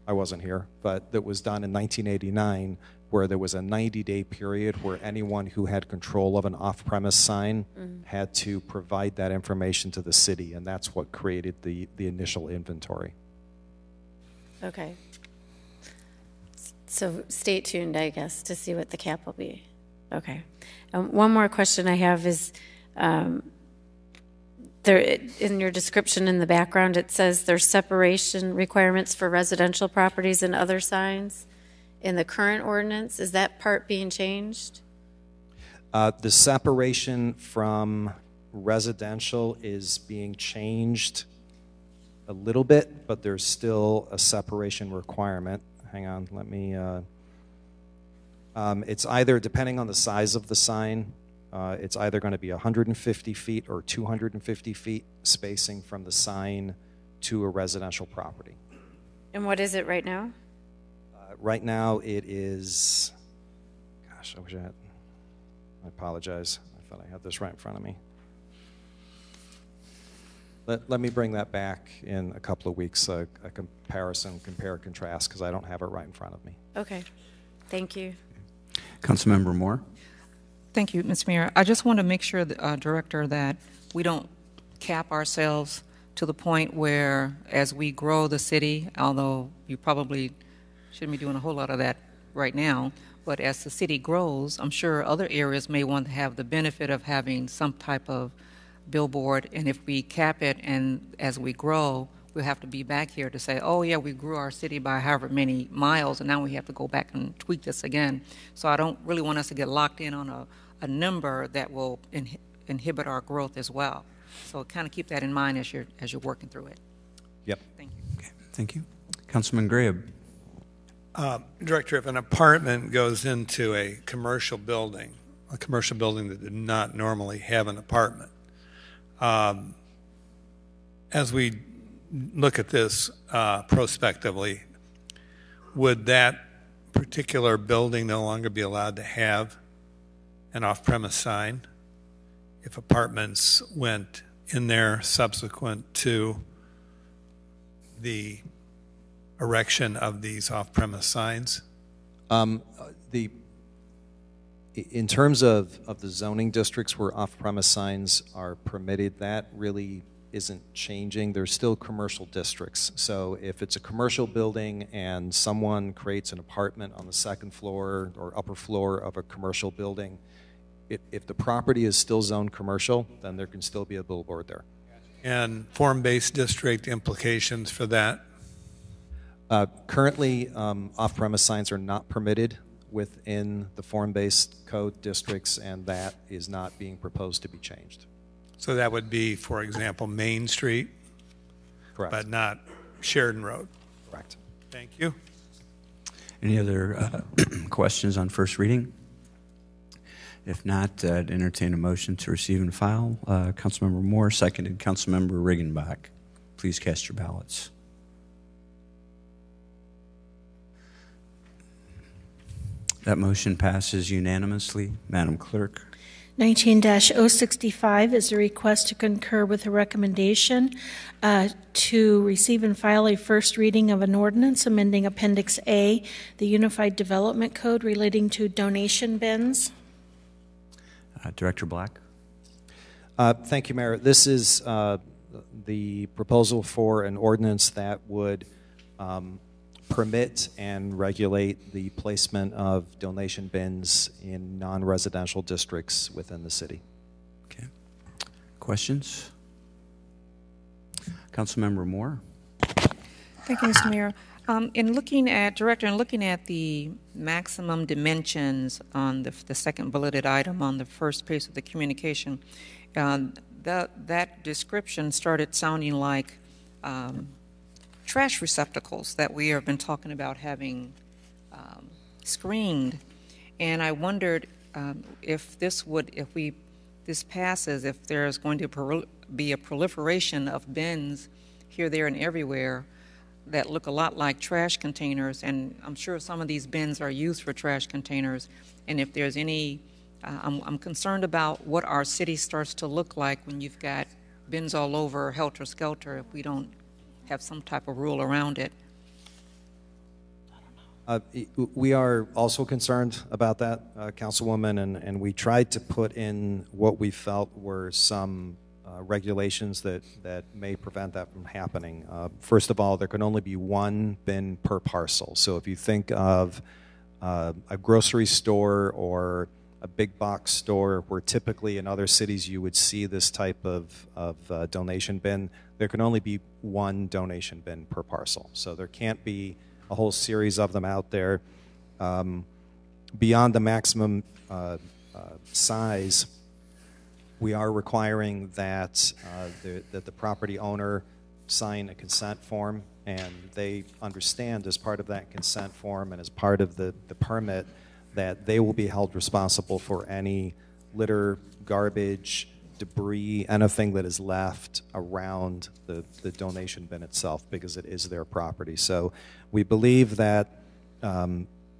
I wasn't here, but that was done in 1989, where there was a 90-day period where anyone who had control of an off-premise sign had to provide that information to the city, and that's what created the initial inventory. Okay. So stay tuned, I guess, to see what the cap will be. Okay. One more question I have is, there in your description in the background, it says there's separation requirements for residential properties and other signs. In the current ordinance, is that part being changed? The separation from residential is being changed a little bit, but there's still a separation requirement. Hang on, let me, it's either, depending on the size of the sign, it's either going to be 150 feet or 250 feet spacing from the sign to a residential property. And what is it right now? Right now it is, gosh, I apologize. I thought I had this right in front of me. Let me bring that back in a couple of weeks, a comparison, compare, contrast, because I don't have it right in front of me. Okay. Thank you. Councilmember Moore. Thank you, Ms. Mayor. I just want to make sure, Director, that we don't cap ourselves to the point where, as we grow the city, although you probably shouldn't be doing a whole lot of that right now, but as the city grows, I'm sure other areas may want to have the benefit of having some type of billboard, and if we cap it and as we grow, we'll have to be back here to say, oh yeah, we grew our city by however many miles, and now we have to go back and tweak this again. So I don't really want us to get locked in on a number that will inhibit our growth as well. So kind of keep that in mind as you're working through it. Yep. Thank you. Okay, thank you. Councilman Graham. Director, if an apartment goes into a commercial building that did not normally have an apartment, as we look at this prospectively, would that particular building no longer be allowed to have an off-premise sign if apartments went in there subsequent to the erection of these off-premise signs? In terms of the zoning districts where off-premise signs are permitted, that really isn't changing. There's still commercial districts. So if it's a commercial building and someone creates an apartment on the second floor or upper floor of a commercial building, if the property is still zoned commercial, then there can still be a billboard there. And form-based district implications for that? Currently, off-premise signs are not permitted within the form-based code districts, and that is not being proposed to be changed. So that would be, for example, Main Street? Correct. But not Sheridan Road? Correct. Thank you. Any other questions on first reading? If not, I'd entertain a motion to receive and file. Councilmember Moore, seconded Councilmember Riggenbach. Please cast your ballots. That motion passes unanimously. Madam Clerk. 19-065 is a request to concur with a recommendation to receive and file a first reading of an ordinance amending Appendix A, the Unified Development Code relating to donation bins. Director Black. Thank you, Mayor. This is the proposal for an ordinance that would permit and regulate the placement of donation bins in non-residential districts within the city. Okay. Questions? Councilmember Moore. Thank you, Mr. Mayor. In looking at the maximum dimensions on the second bulleted item on the first page of the communication, that description started sounding like trash receptacles that we have been talking about having screened, and I wondered if this passes, if there's going to be a proliferation of bins here, there, and everywhere that look a lot like trash containers, and I'm sure some of these bins are used for trash containers, and if there's any, I'm concerned about what our city starts to look like when you've got bins all over, helter-skelter, if we don't have some type of rule around it. We are also concerned about that, Councilwoman, and we tried to put in what we felt were some regulations that may prevent that from happening. First of all, there can only be one bin per parcel. So if you think of a grocery store or a big box store where typically in other cities you would see this type of donation bin, there can only be one donation bin per parcel. So there can't be a whole series of them out there. Beyond the maximum size, we are requiring that the property owner sign a consent form, and they understand as part of that consent form and as part of the permit that they will be held responsible for any litter, garbage, debris, anything that is left around the donation bin itself, because it is their property. So we believe that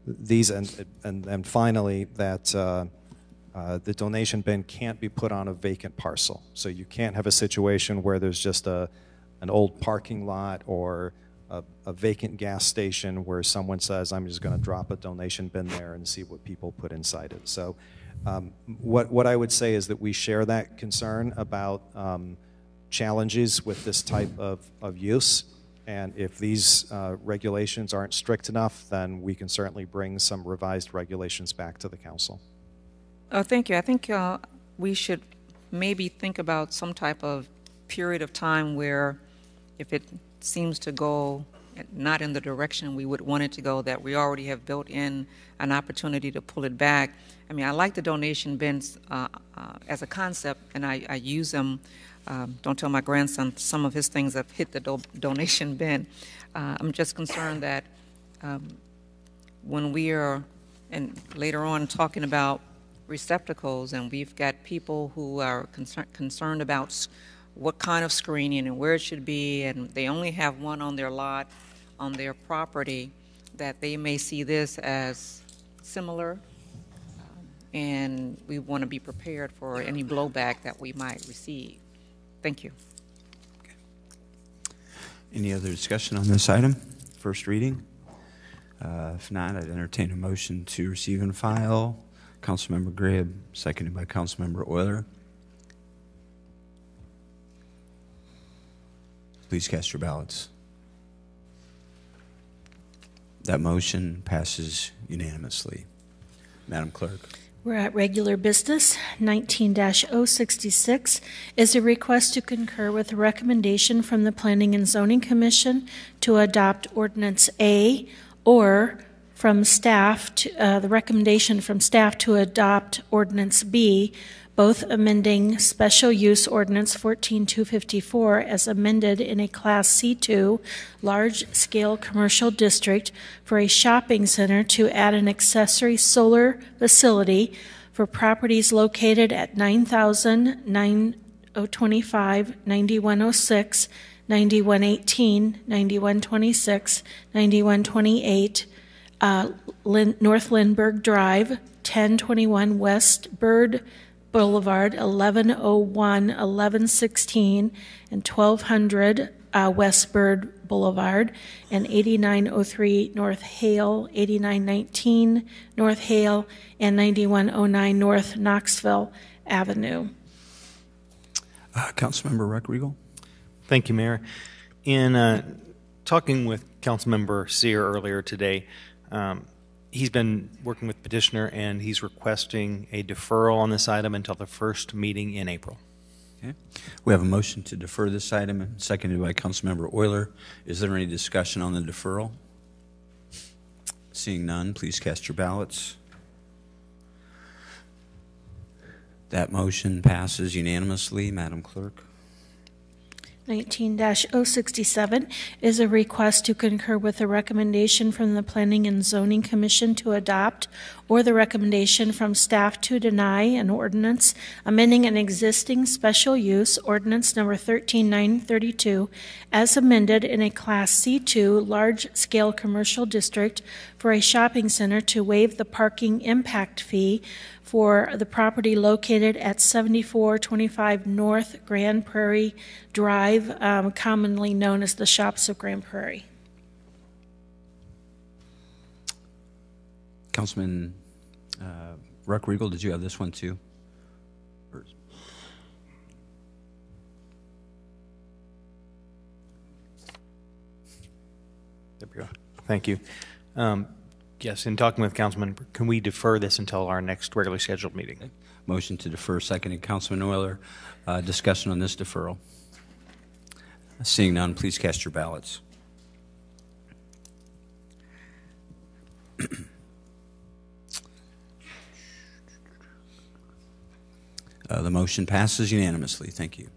these, and finally, that the donation bin can't be put on a vacant parcel. So you can't have a situation where there's just an old parking lot or a vacant gas station where someone says, I'm just going to drop a donation bin there and see what people put inside it. So What I would say is that we share that concern about challenges with this type of use. And if these regulations aren't strict enough, then we can certainly bring some revised regulations back to the council. Thank you. I think we should maybe think about some type of period of time where if it seems to go not in the direction we would want it to go, that we already have built in an opportunity to pull it back. I mean, I like the donation bins as a concept, and I use them. Don't tell my grandson some of his things have hit the donation bin. I'm just concerned that when we are, and later on, talking about receptacles, and we've got people who are concerned about what kind of screening and where it should be, and they only have one on their lot, on their property, that they may see this as similar, and we want to be prepared for any blowback that we might receive. Thank you. Okay. Any other discussion on this item? First reading? If not, I'd entertain a motion to receive and file. Councilmember Grabe, seconded by Councilmember Euler. Please cast your ballots. That motion passes unanimously. Madam Clerk. We're at regular business. 19-066 is a request to concur with a recommendation from the Planning and Zoning Commission to adopt Ordinance A, or from staff to, the recommendation from staff to adopt Ordinance B, both amending Special Use Ordinance 14254 as amended in a Class C2 large-scale commercial district for a shopping center to add an accessory solar facility for properties located at 9,000, 9025, 9106, 9118, 9126, 9128, North Lindbergh Drive, 1021 West Bird Boulevard, 1101, 1116, and 1200 West Bird Boulevard, and 8903 North Hale, 8919 North Hale, and 9109 North Knoxville Avenue. Councilmember Reck-Regal. Thank you, Mayor. In talking with Councilmember Sear earlier today, he's been working with petitioner, and he's requesting a deferral on this item until the first meeting in April. Okay. We have a motion to defer this item, seconded by Councilmember Euler. Is there any discussion on the deferral? Seeing none, please cast your ballots. That motion passes unanimously. Madam Clerk. 19-067 is a request to concur with a recommendation from the Planning and Zoning Commission to adopt, or the recommendation from staff to deny, an ordinance amending an existing special use ordinance number 13932 as amended in a Class C2 large-scale commercial district for a shopping center to waive the parking impact fee for the property located at 7425 North Grand Prairie Drive, commonly known as the Shops of Grand Prairie. Councilman Reck-Regal, did you have this one too? There we go. Thank you. Yes, in talking with Councilman, can we defer this until our next regularly scheduled meeting? Okay. Motion to defer, seconded Councilman Euler. Discussion on this deferral. Seeing none, please cast your ballots. The motion passes unanimously. Thank you.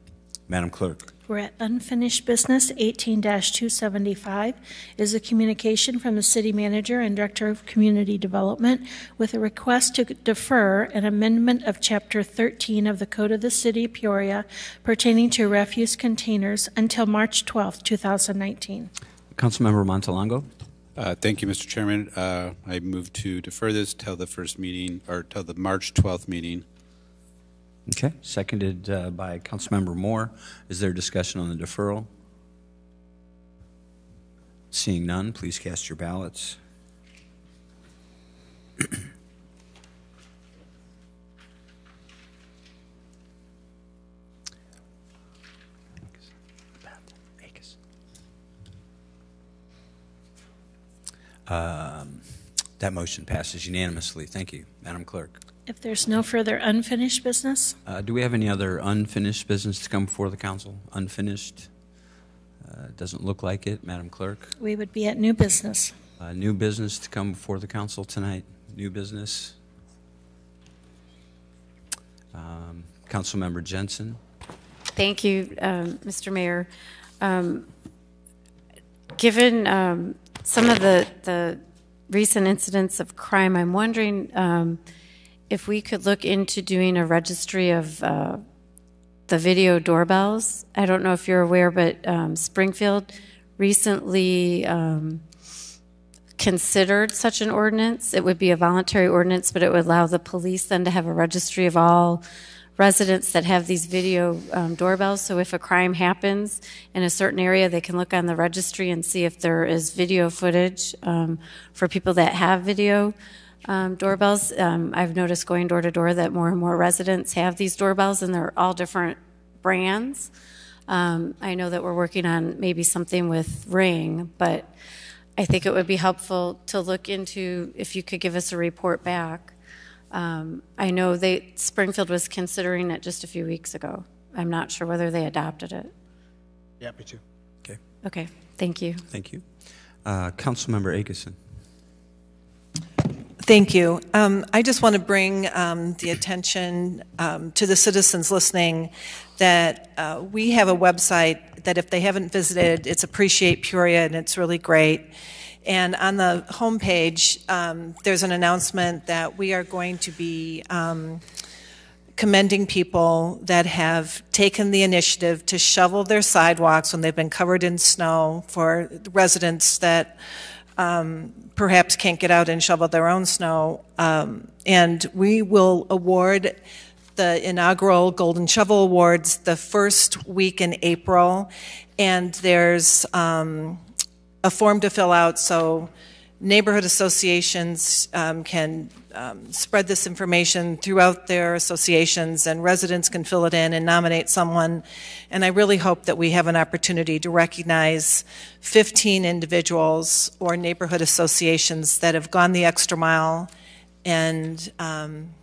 Madam Clerk. We're at unfinished business. 18-275 is a communication from the City Manager and Director of Community Development with a request to defer an amendment of Chapter 13 of the Code of the City of Peoria pertaining to refuse containers until March 12, 2019. Councilmember Montalongo. Thank you, Mr. Chairman. I move to defer this till the first meeting, or till the March 12th meeting. Okay, seconded by Councilmember Moore. Is there discussion on the deferral? Seeing none, please cast your ballots. That motion passes unanimously. Thank you, Madam Clerk. If there's no further unfinished business, Do we have any other unfinished business to come before the council? Unfinished? Doesn't look like it, Madam Clerk. we would be at new business. New business to come before the council tonight. New business. Councilmember Jensen. Thank you, Mr. Mayor. Given some of the recent incidents of crime, I'm wondering if we could look into doing a registry of the video doorbells. I don't know if you're aware, but Springfield recently considered such an ordinance. It would be a voluntary ordinance, but it would allow the police then to have a registry of all residents that have these video doorbells. So if a crime happens in a certain area, they can look on the registry and see if there is video footage for people that have video doorbells. I've noticed going door to door that more and more residents have these doorbells, and they're all different brands. I know that we're working on maybe something with Ring, but I think it would be helpful to look into if you could give us a report back. I know Springfield was considering it just a few weeks ago. I'm not sure whether they adopted it. Yeah, me too. Okay. Okay, thank you. Thank you. Councilmember Akeson. Thank you. I just want to bring the attention to the citizens listening that we have a website that if they haven't visited, it's Appreciate Peoria, and it's really great. And on the homepage, there's an announcement that we are going to be commending people that have taken the initiative to shovel their sidewalks when they've been covered in snow, for residents that perhaps can't get out and shovel their own snow. And we will award the inaugural Golden Shovel Awards the first week in April. And there's a form to fill out so neighborhood associations can spread this information throughout their associations, and residents can fill it in and nominate someone. And I really hope that we have an opportunity to recognize 15 individuals or neighborhood associations that have gone the extra mile. And I'm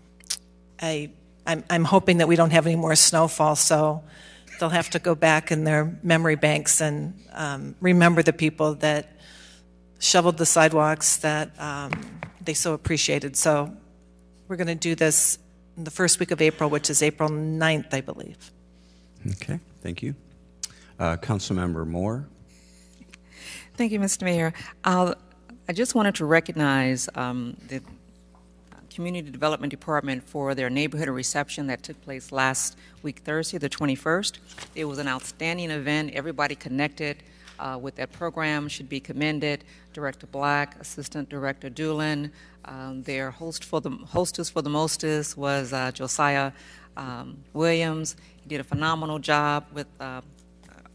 hoping that we don't have any more snowfall, so they'll have to go back in their memory banks and remember the people that shoveled the sidewalks that they so appreciated. So we're going to do this in the first week of April, which is April 9th, I believe. Okay, thank you. Councilmember Moore. Thank you, Mr. Mayor. I just wanted to recognize the Community Development Department for their neighborhood reception that took place last week, Thursday, the 21st. It was an outstanding event. Everybody connected with that program should be commended. Director Black, Assistant Director Doolin, their hostess for the mostest was Josiah Williams. He did a phenomenal job with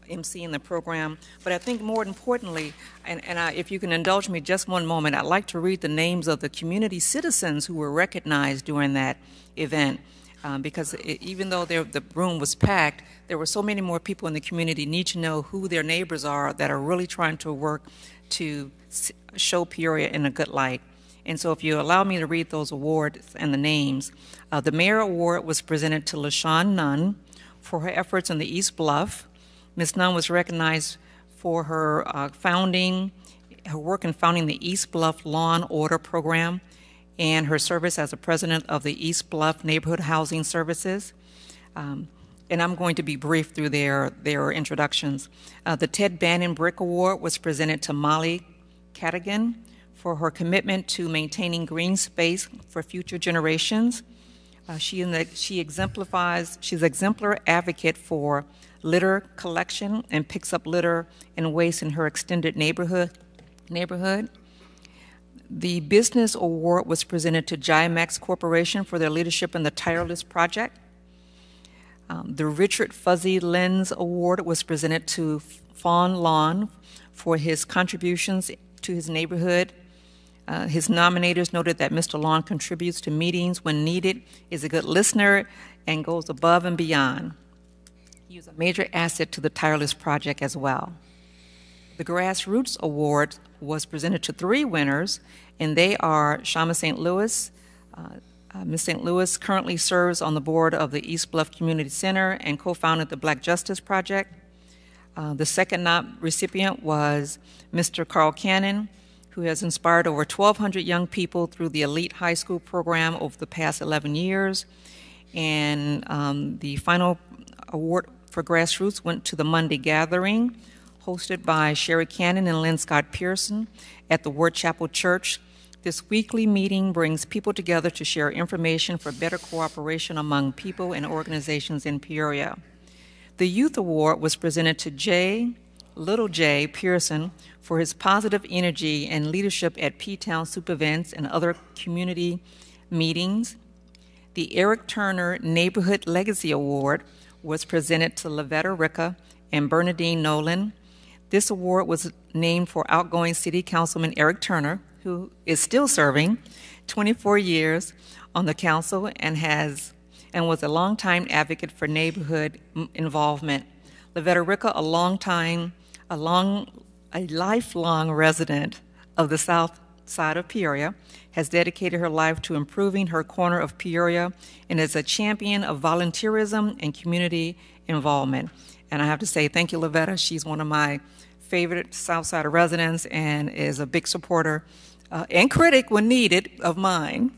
emceeing the program. But I think more importantly, and if you can indulge me just one moment, I'd like to read the names of the community citizens who were recognized during that event. Because even though the room was packed, there were so many more people in the community need to know who their neighbors are that are really trying to work to show Peoria in a good light. And so if you allow me to read those awards and the names, the Mayor Award was presented to LaShawn Nunn for her efforts in the East Bluff. Ms. Nunn was recognized for her work in founding the East Bluff Law and Order Program, and her service as the president of the East Bluff Neighborhood Housing Services. And I'm going to be brief through their introductions. The Ted Bannon Brick Award was presented to Molly Cadigan for her commitment to maintaining green space for future generations. She's exemplar advocate for litter collection and picks up litter and waste in her extended neighborhood. The Business Award was presented to Gimax Corporation for their leadership in the Tireless Project. The Richard Fuzzy Lens Award was presented to Fawn Lawn for his contributions to his neighborhood. His nominators noted that Mr. Lawn contributes to meetings when needed, is a good listener, and goes above and beyond. He is a major asset to the Tireless Project as well. The Grassroots Award was presented to 3 winners, and they are Shama St. Louis. Ms. St. Louis currently serves on the board of the East Bluff Community Center and co-founded the Black Justice Project. The second recipient was Mr. Carl Cannon, who has inspired over 1,200 young people through the Elite High School program over the past 11 years. And the final award for grassroots went to the Monday Gathering, hosted by Sherry Cannon and Lynn Scott Pearson at the Ward Chapel Church. This weekly meeting brings people together to share information for better cooperation among people and organizations in Peoria. The Youth Award was presented to Little J Pearson for his positive energy and leadership at P-Town Soup events and other community meetings. The Eric Turner Neighborhood Legacy Award was presented to Lavetta Ricca and Bernadine Nolan. This award was named for outgoing City Councilman Eric Turner, who is still serving 24 years on the council and was a longtime advocate for neighborhood involvement. Lavetta Ricca, a lifelong resident of the south side of Peoria, has dedicated her life to improving her corner of Peoria and is a champion of volunteerism and community involvement. And I have to say thank you, Lavetta. She's one of my favorite Southside residents and is a big supporter and critic when needed of mine.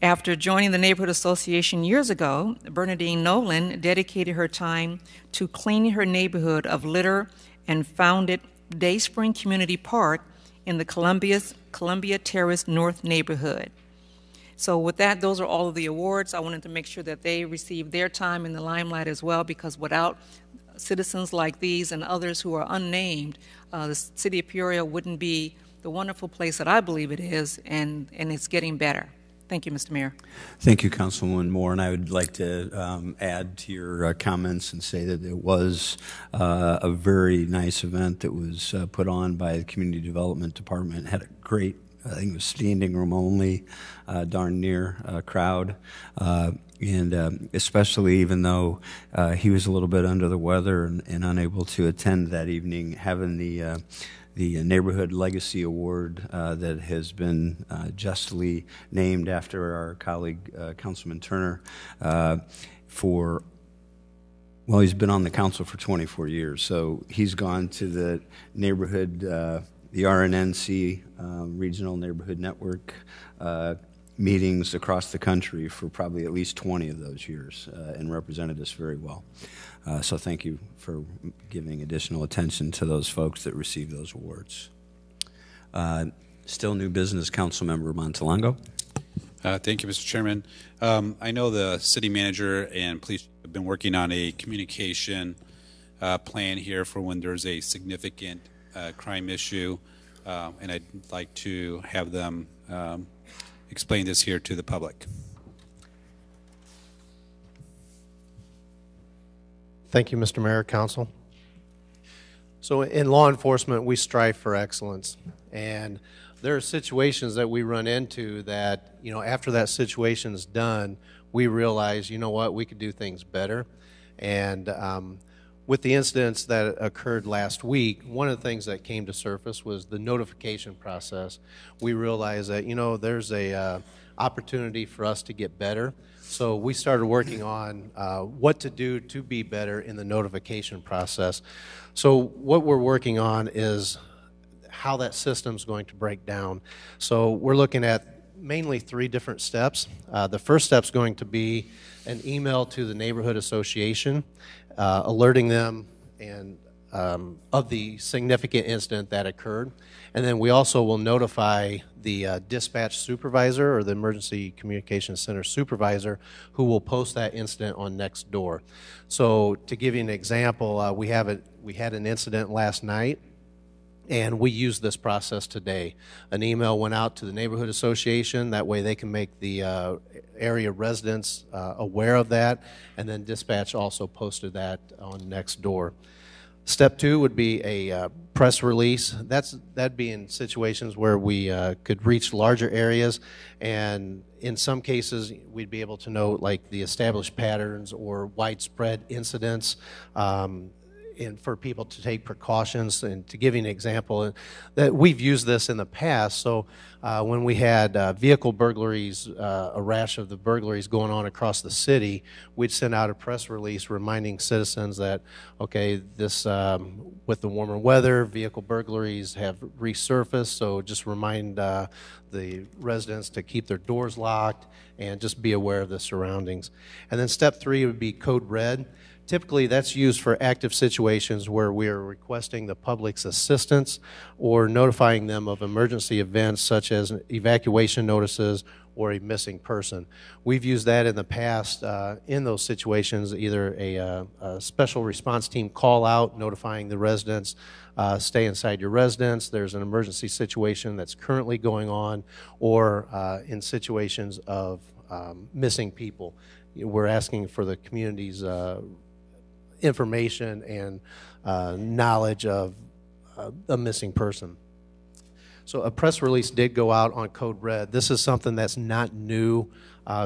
After joining the Neighborhood Association years ago, Bernadine Nolan dedicated her time to cleaning her neighborhood of litter and founded Dayspring Community Park in the Columbia Terrace North neighborhood. So with that, those are all of the awards. I wanted to make sure that they received their time in the limelight as well, because without citizens like these and others who are unnamed, the city of Peoria wouldn't be the wonderful place that I believe it is, and it's getting better. Thank you, Mr. Mayor. Thank you, Councilwoman Moore. And I would like to add to your comments and say that it was a very nice event that was put on by the Community Development Department. Had a great, I think it was standing room only, darn near crowd. And especially even though he was a little bit under the weather and unable to attend that evening, having the Neighborhood Legacy Award that has been justly named after our colleague, Councilman Turner, well, he's been on the council for 24 years, so he's gone to the neighborhood, the RNNC, Regional Neighborhood Network, meetings across the country for probably at least 20 of those years and represented us very well. So thank you for giving additional attention to those folks that received those awards. Still new business, Councilmember Montalongo. Thank you, Mr. Chairman. I know the city manager and police have been working on a communication plan here for when there's a significant crime issue, and I'd like to have them explain this here to the public. Thank you, Mr. Mayor, Council. So in law enforcement, we strive for excellence. And there are situations that we run into that, you know, after that situation is done, we realize, you know what, we could do things better. And with the incidents that occurred last week, one of the things that came to surface was the notification process. We realized that, you know, there's a opportunity for us to get better. So we started working on what to do to be better in the notification process. So what we're working on is how that system's going to break down. So we're looking at mainly 3 different steps. The first step's going to be an email to the neighborhood association, alerting them and of the significant incident that occurred. And then we also will notify the dispatch supervisor or the emergency communications center supervisor, who will post that incident on Nextdoor. So to give you an example, we had an incident last night, and we used this process today. An email went out to the neighborhood association. That way they can make the area residents aware of that, and then dispatch also posted that on Nextdoor. Step 2 would be a press release. That'd be in situations where we could reach larger areas, and in some cases we'd be able to know like the established patterns or widespread incidents. and for people to take precautions. And to give you an example, that we've used this in the past. So when we had vehicle burglaries, a rash of the burglaries going on across the city, we'd send out a press release reminding citizens that, okay, this with the warmer weather, vehicle burglaries have resurfaced. So just remind the residents to keep their doors locked and just be aware of the surroundings. And then step 3 would be code red. Typically, that's used for active situations where we are requesting the public's assistance or notifying them of emergency events such as evacuation notices or a missing person. We've used that in the past in those situations, either a special response team call out notifying the residents, stay inside your residence, there's an emergency situation that's currently going on, or in situations of missing people. We're asking for the community's information and knowledge of a missing person. So a press release did go out on Code Red. This is something that's not new.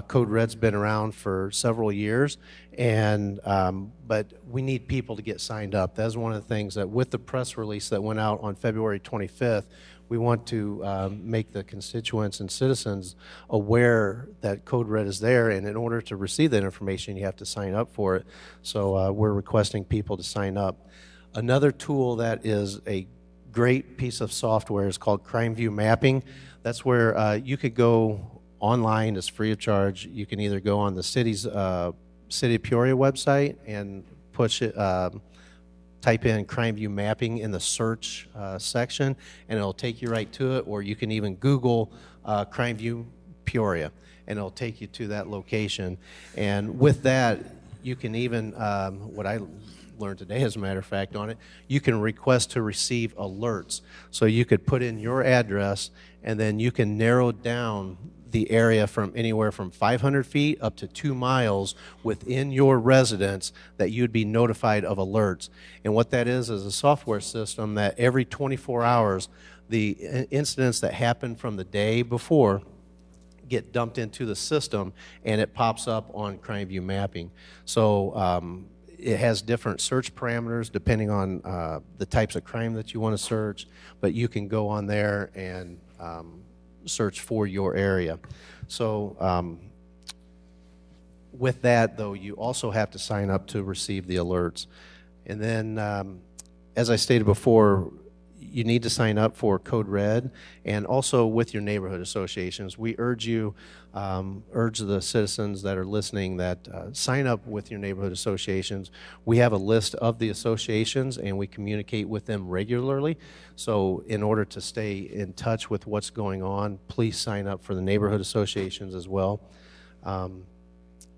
Code Red's been around for several years, and but we need people to get signed up. That's one of the things that with the press release that went out on February 25th, we want to make the constituents and citizens aware that Code Red is there, and in order to receive that information, you have to sign up for it. So we're requesting people to sign up. Another tool that is a great piece of software is called Crime View Mapping. That's where you could go online. It's free of charge. You can either go on the city's City of Peoria website and push it, type in Crime View Mapping in the search section, and it'll take you right to it, or you can even Google Crime View Peoria, and it'll take you to that location. And with that, you can even, what I learned today, as a matter of fact, on it, you can request to receive alerts. So you could put in your address, and then you can narrow down the area from anywhere from 500 feet up to 2 miles within your residence that you'd be notified of alerts. And what that is a software system that every 24 hours, the incidents that happen from the day before get dumped into the system, and it pops up on Crime View Mapping. So it has different search parameters depending on the types of crime that you want to search, but you can go on there and search for your area. So with that, though, you also have to sign up to receive the alerts. And then, as I stated before, you need to sign up for Code Red, and also with your neighborhood associations. We urge you, urge the citizens that are listening that sign up with your neighborhood associations. We have a list of the associations, and we communicate with them regularly. So in order to stay in touch with what's going on, please sign up for the neighborhood associations as well. And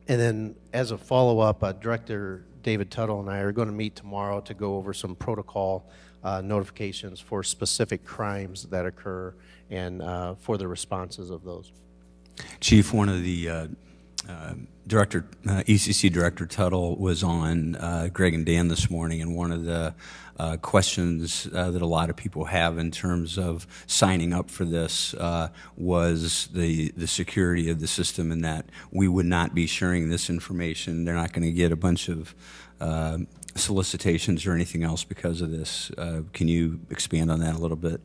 then as a follow-up, Director David Tuttle and I are going to meet tomorrow to go over some protocol notifications for specific crimes that occur and for the responses of those. Chief, one of the ECC Director Tuttle was on Greg and Dan this morning, and one of the questions that a lot of people have in terms of signing up for this was the security of the system, and that we would not be sharing this information. They're not going to get a bunch of solicitations or anything else because of this. Can you expand on that a little bit?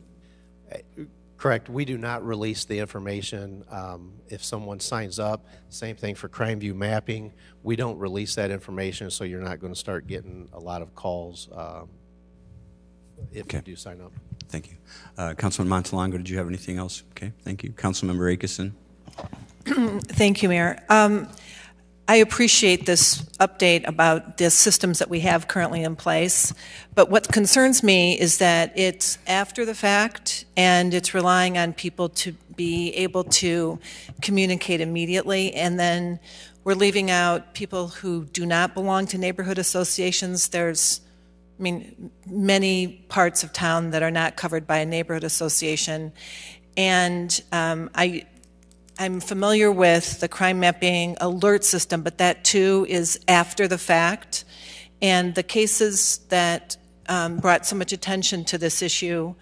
Correct. We do not release the information if someone signs up. Same thing for Crime View Mapping. We don't release that information, so you're not going to start getting a lot of calls if you do sign up. Thank you. Councilman Montalongo, did you have anything else? Okay, thank you. Councilmember Akeson. Thank you, Mayor. I appreciate this update about the systems that we have currently in place, but what concerns me is that it's after the fact and it's relying on people to be able to communicate immediately, and then we're leaving out people who do not belong to neighborhood associations. There's, I mean, many parts of town that are not covered by a neighborhood association, and I'm familiar with the crime mapping alert system, but that too is after the fact. And the cases that brought so much attention to this issue,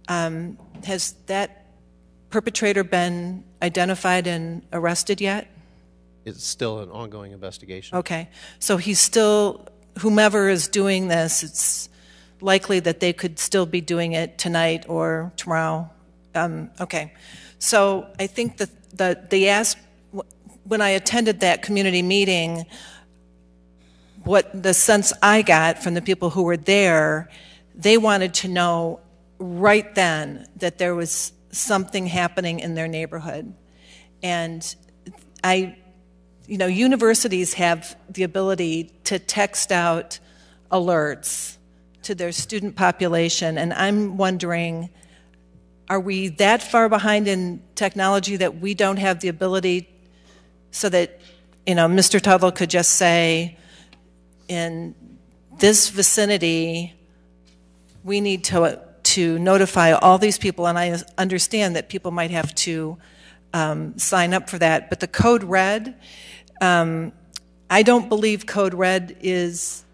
has that perpetrator been identified and arrested yet? It's still an ongoing investigation. Okay, so he's still whomever is doing this, it's likely that they could still be doing it tonight or tomorrow. Okay. So I think that when I attended that community meeting, what the sense I got from the people who were there, they wanted to know right then that there was something happening in their neighborhood. And universities have the ability to text out alerts to their student population, and I'm wondering, are we that far behind in technology that we don't have the ability so that, Mr. Tuttle could just say, in this vicinity, we need to notify all these people, and I understand that people might have to sign up for that, but the Code Red, I don't believe Code Red is,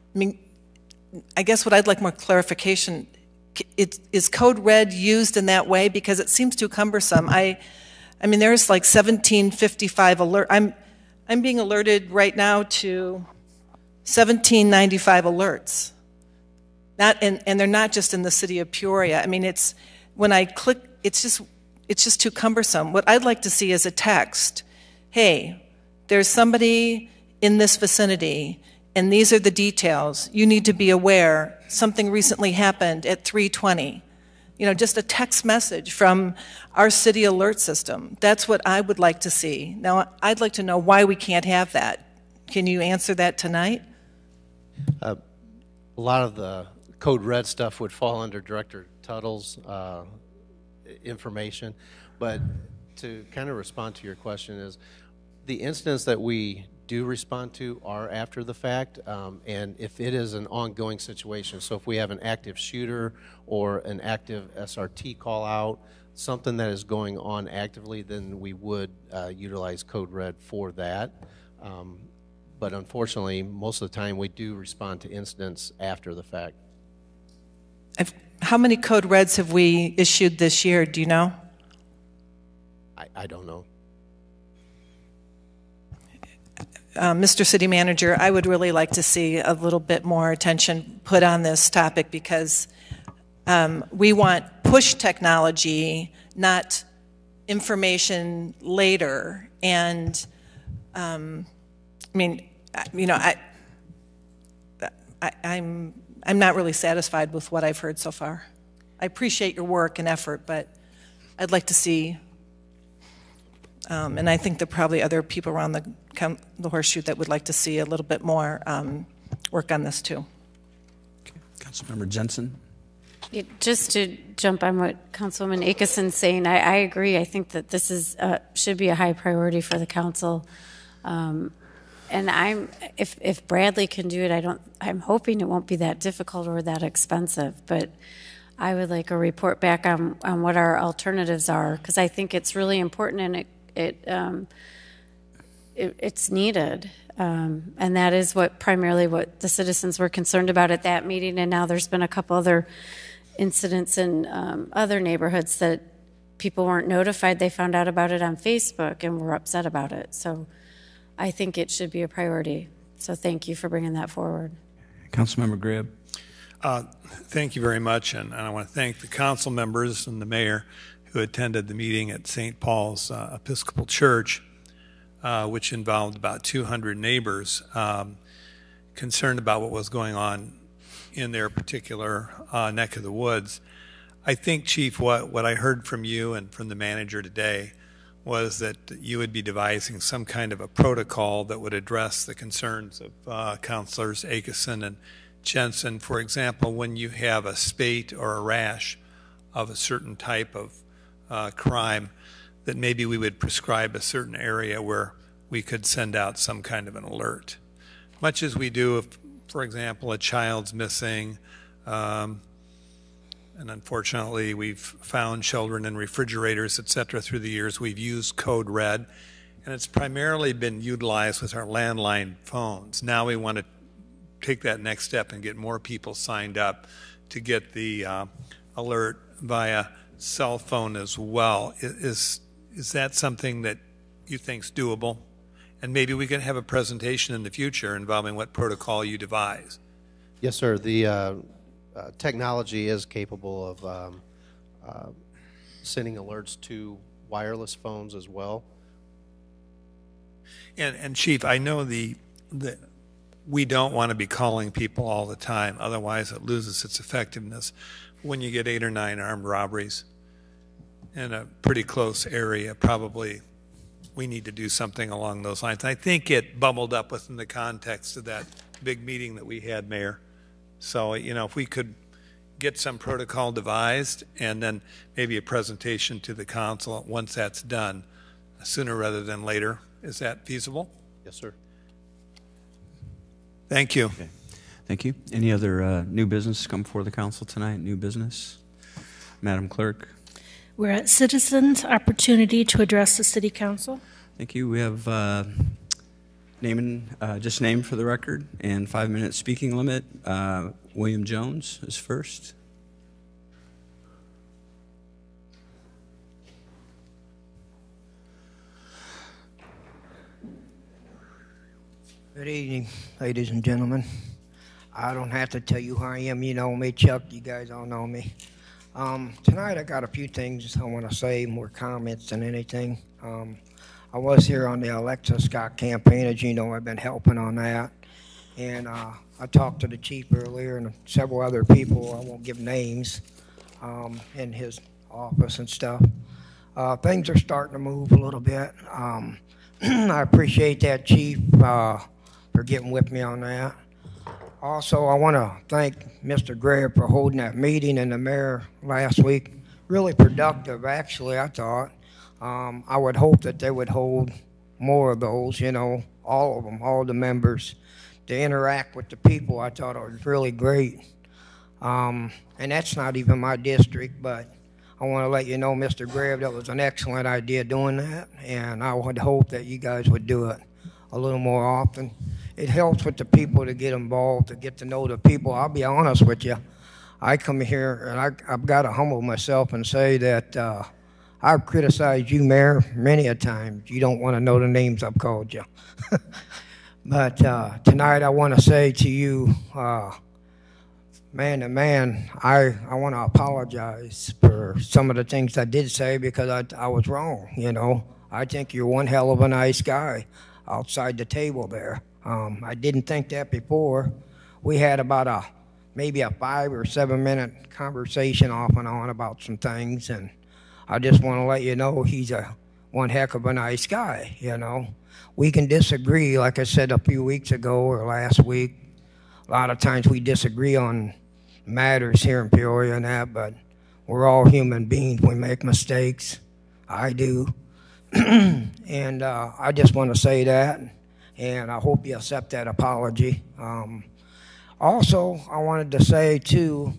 I guess what I'd like more clarification, is Code Red used in that way? Because it seems too cumbersome. I mean, there's like 1755 alert. I'm being alerted right now to 1795 alerts. And they're not just in the city of Peoria. I mean, when I click, it's just too cumbersome. What I'd like to see is a text. Hey, there's somebody in this vicinity, and these are the details. You need to be aware something recently happened at 3:20. Just a text message from our city alert system. That's what I would like to see. Now, I'd like to know why we can't have that. Can you answer that tonight? A lot of the Code Red stuff would fall under Director Tuttle's information, but to kind of respond to your question is, the incidents that we do respond to are after the fact, and if it is an ongoing situation, so if we have an active shooter or an active SRT call out, something that is going on actively, then we would utilize Code Red for that. But unfortunately, most of the time we do respond to incidents after the fact. How many Code Reds have we issued this year? Do you know? I don't know. Mr. City Manager, I would really like to see a little bit more attention put on this topic, because we want push technology, not information later. And I'm not really satisfied with what I've heard so far. I appreciate your work and effort, but I'd like to see, and I think there are probably other people around the horseshoe that would like to see a little bit more work on this too. Okay. Councilmember Jensen. Just to jump on what Councilwoman Akeson's saying, I agree. I think that this should be a high priority for the council. And if Bradley can do it, I'm hoping it won't be that difficult or that expensive, but I would like a report back on what our alternatives are, because I think it's really important, and it's needed. And that is primarily what the citizens were concerned about at that meeting, and now there's been a couple other incidents in other neighborhoods that people weren't notified. They found out about it on Facebook and were upset about it. So I think it should be a priority. So thank you for bringing that forward. Councilmember Gribb. Thank you very much, and I want to thank the council members and the mayor who attended the meeting at St. Paul's Episcopal Church, which involved about 200 neighbors concerned about what was going on in their particular neck of the woods. I think, Chief, what I heard from you and from the manager today was that you would be devising some kind of a protocol that would address the concerns of Councilors Akeson and Jensen. For example, when you have a spate or a rash of a certain type of crime, that maybe we would prescribe a certain area where we could send out some kind of an alert. Much as we do if, for example, a child's missing, and unfortunately we've found children in refrigerators, etc. through the years. We've used Code Red, and it's primarily been utilized with our landline phones. Now we want to take that next step and get more people signed up to get the alert via cell phone as well. Is that something that you think is doable? And maybe we can have a presentation in the future involving what protocol you devise. Yes, sir. The technology is capable of sending alerts to wireless phones as well. And Chief, I know that we don't want to be calling people all the time, otherwise it loses its effectiveness. When you get 8 or 9 armed robberies in a pretty close area, probably we need to do something along those lines. I think it bubbled up within the context of that big meeting that we had, Mayor. So, you know, if we could get some protocol devised and then maybe a presentation to the council once that's done, sooner rather than later. Is that feasible? Yes, sir. Thank you. Okay. Thank you. Any other new business come before the council tonight? New business? Madam Clerk. We're at citizens' opportunity to address the city council. Thank you. We have just name for the record and 5-minute speaking limit. William Jones is first. Good evening, ladies and gentlemen. I don't have to tell you who I am. You know me, Chuck. You guys all know me. Tonight I got a few things I want to say, more comments than anything. I was here on the Alexa Scott campaign. As you know, I've been helping on that. And I talked to the chief earlier and several other people, I won't give names, in his office and stuff. Things are starting to move a little bit. I appreciate that, Chief, for getting with me on that. Also, I want to thank Mr. Gray for holding that meeting and the mayor last week. Really productive, actually, I thought. I would hope that they would hold more of those, you know, all of them, all the members, to interact with the people. I thought it was really great. And that's not even my district, but I want to let you know, Mr. Grave, that was an excellent idea doing that, and I would hope that you guys would do it a little more often. It helps with the people to get involved, to get to know the people. I'll be honest with you. I come here, and I've got to humble myself and say that I've criticized you, Mayor, many a time. You don't want to know the names I've called you. But tonight I want to say to you, man to man, I want to apologize for some of the things I did say because I was wrong, you know. I think you're one hell of a nice guy outside the table there. I didn't think that before. We had about maybe a 5 or 7 minute conversation off and on about some things, and I just want to let you know he's one heck of a nice guy, you know. We can disagree, like I said a few weeks ago or last week. A lot of times we disagree on matters here in Peoria and that, but we're all human beings. We make mistakes. I do. And I just want to say that, and I hope you accept that apology. Also, I wanted to say, too,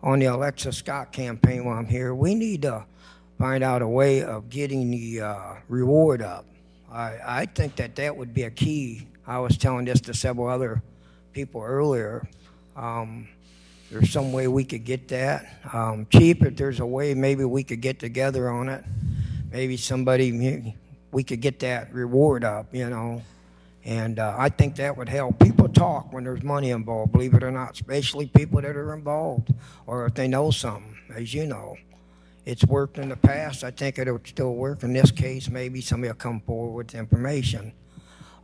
on the Alexa Scott campaign while I'm here, we need to find out a way of getting the reward up. I think that would be a key. I was telling this to several other people earlier. There's some way we could get that. Chief, if there's a way maybe we could get together on it. Maybe we could get that reward up, you know. And I think that would help. People talk when there's money involved, believe it or not, especially people that are involved or if they know something, as you know. It's worked in the past. I think it would still work. In this case, maybe somebody will come forward with information.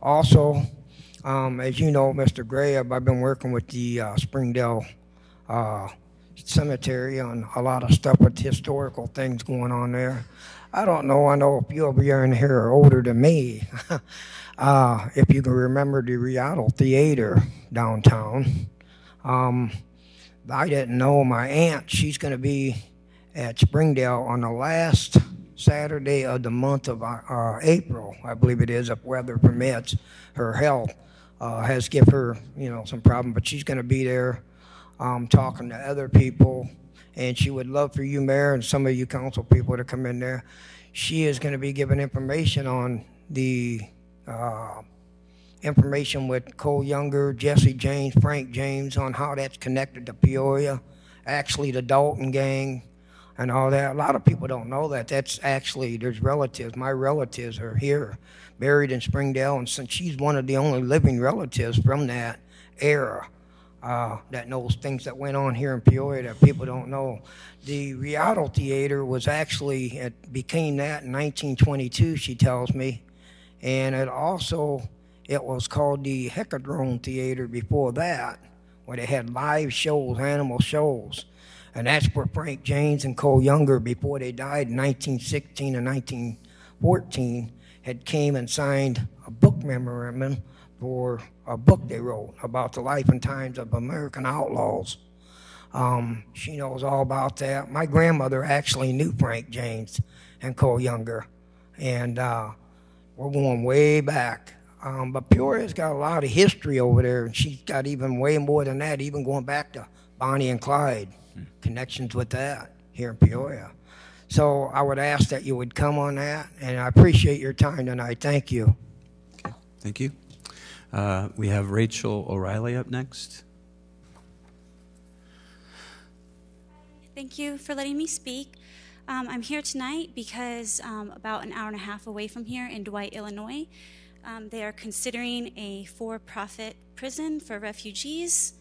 Also, as you know, Mr. Gray, I've been working with the Springdale Cemetery on a lot of stuff with historical things going on there. I don't know. I know a few of you in here are older than me. If you can remember the Rialto Theater downtown, I didn't know my aunt, she's going to be at Springdale on the last Saturday of the month of April, I believe it is, if weather permits. Her health has given her, you know, some problem, but she's going to be there talking to other people, and she would love for you, Mayor, and some of you council people to come in there. She is going to be giving information on the information with Cole Younger, Jesse James, Frank James, on how that's connected to Peoria, actually the Dalton gang, and all that. A lot of people don't know that. That's actually, there's relatives. My relatives are here, buried in Springdale, and since she's one of the only living relatives from that era, that knows things that went on here in Peoria that people don't know. The Rialto Theater was actually, it became that in 1922, she tells me. And it was called the Hecadrome Theater before that, where they had live shows, animal shows. And that's where Frank James and Cole Younger, before they died in 1916 and 1914, had came and signed a book memorandum for a book they wrote about the life and times of American outlaws. She knows all about that. My grandmother actually knew Frank James and Cole Younger, and we're going way back. But Peoria's got a lot of history over there, and she's got even way more than that, even going back to Bonnie and Clyde, connections with that here in Peoria. So I would ask that you would come on that, and I appreciate your time tonight. Thank you. Okay, thank you. We have Rachel O'Reilly up next. Thank you for letting me speak. I'm here tonight because about an hour and a half away from here in Dwight, Illinois, they are considering a for-profit prison for refugees.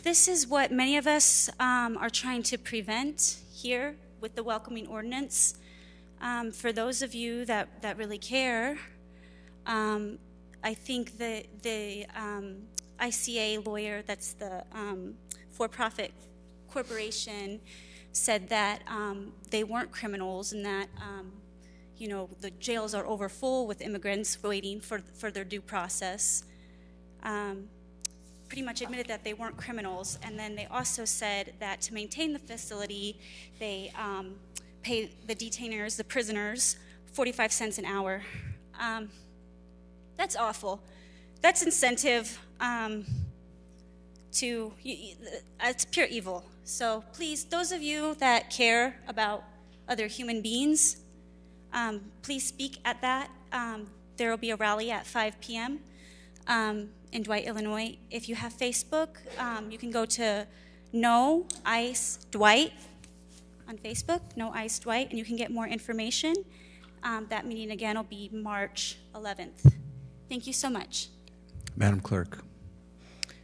This is what many of us are trying to prevent here with the welcoming ordinance. For those of you that really care, I think that the ICA lawyer, that's the for-profit corporation, said that they weren't criminals and that you know, the jails are overfull with immigrants waiting for their due process. Pretty much admitted that they weren't criminals, and then they also said that to maintain the facility, they pay the detainers, the prisoners, 45 cents an hour. That's awful. That's incentive it's pure evil. So please, those of you that care about other human beings, please speak at that. There will be a rally at 5 p.m. In Dwight, Illinois. If you have Facebook, you can go to No Ice Dwight on Facebook, No Ice Dwight, and you can get more information. That meeting again will be March 11th. Thank you so much. Madam Clerk.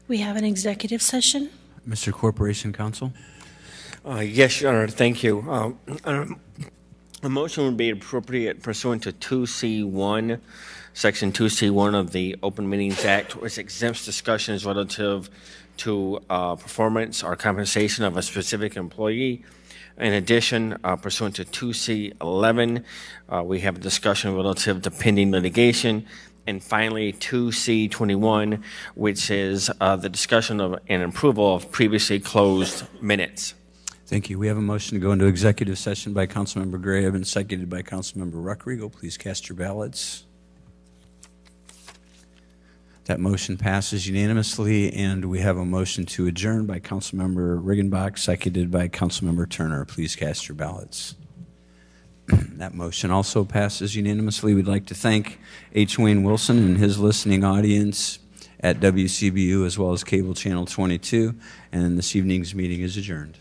We have an executive session. Mr. Corporation Counsel. Yes, Your Honor, thank you. A motion would be appropriate pursuant to 2C1, Section 2C1 of the Open Meetings Act, which exempts discussions relative to performance or compensation of a specific employee. In addition, pursuant to 2C11, we have a discussion relative to pending litigation. And finally, 2C21, which is the discussion of and approval of previously closed minutes. Thank you. We have a motion to go into executive session by Councilmember Graham and seconded by Councilmember Ruckriegel. Please cast your ballots. That motion passes unanimously, and we have a motion to adjourn by Councilmember Riggenbach, seconded by Councilmember Turner. Please cast your ballots. That motion also passes unanimously. We'd like to thank H. Wayne Wilson and his listening audience at WCBU as well as Cable Channel 22, and this evening's meeting is adjourned.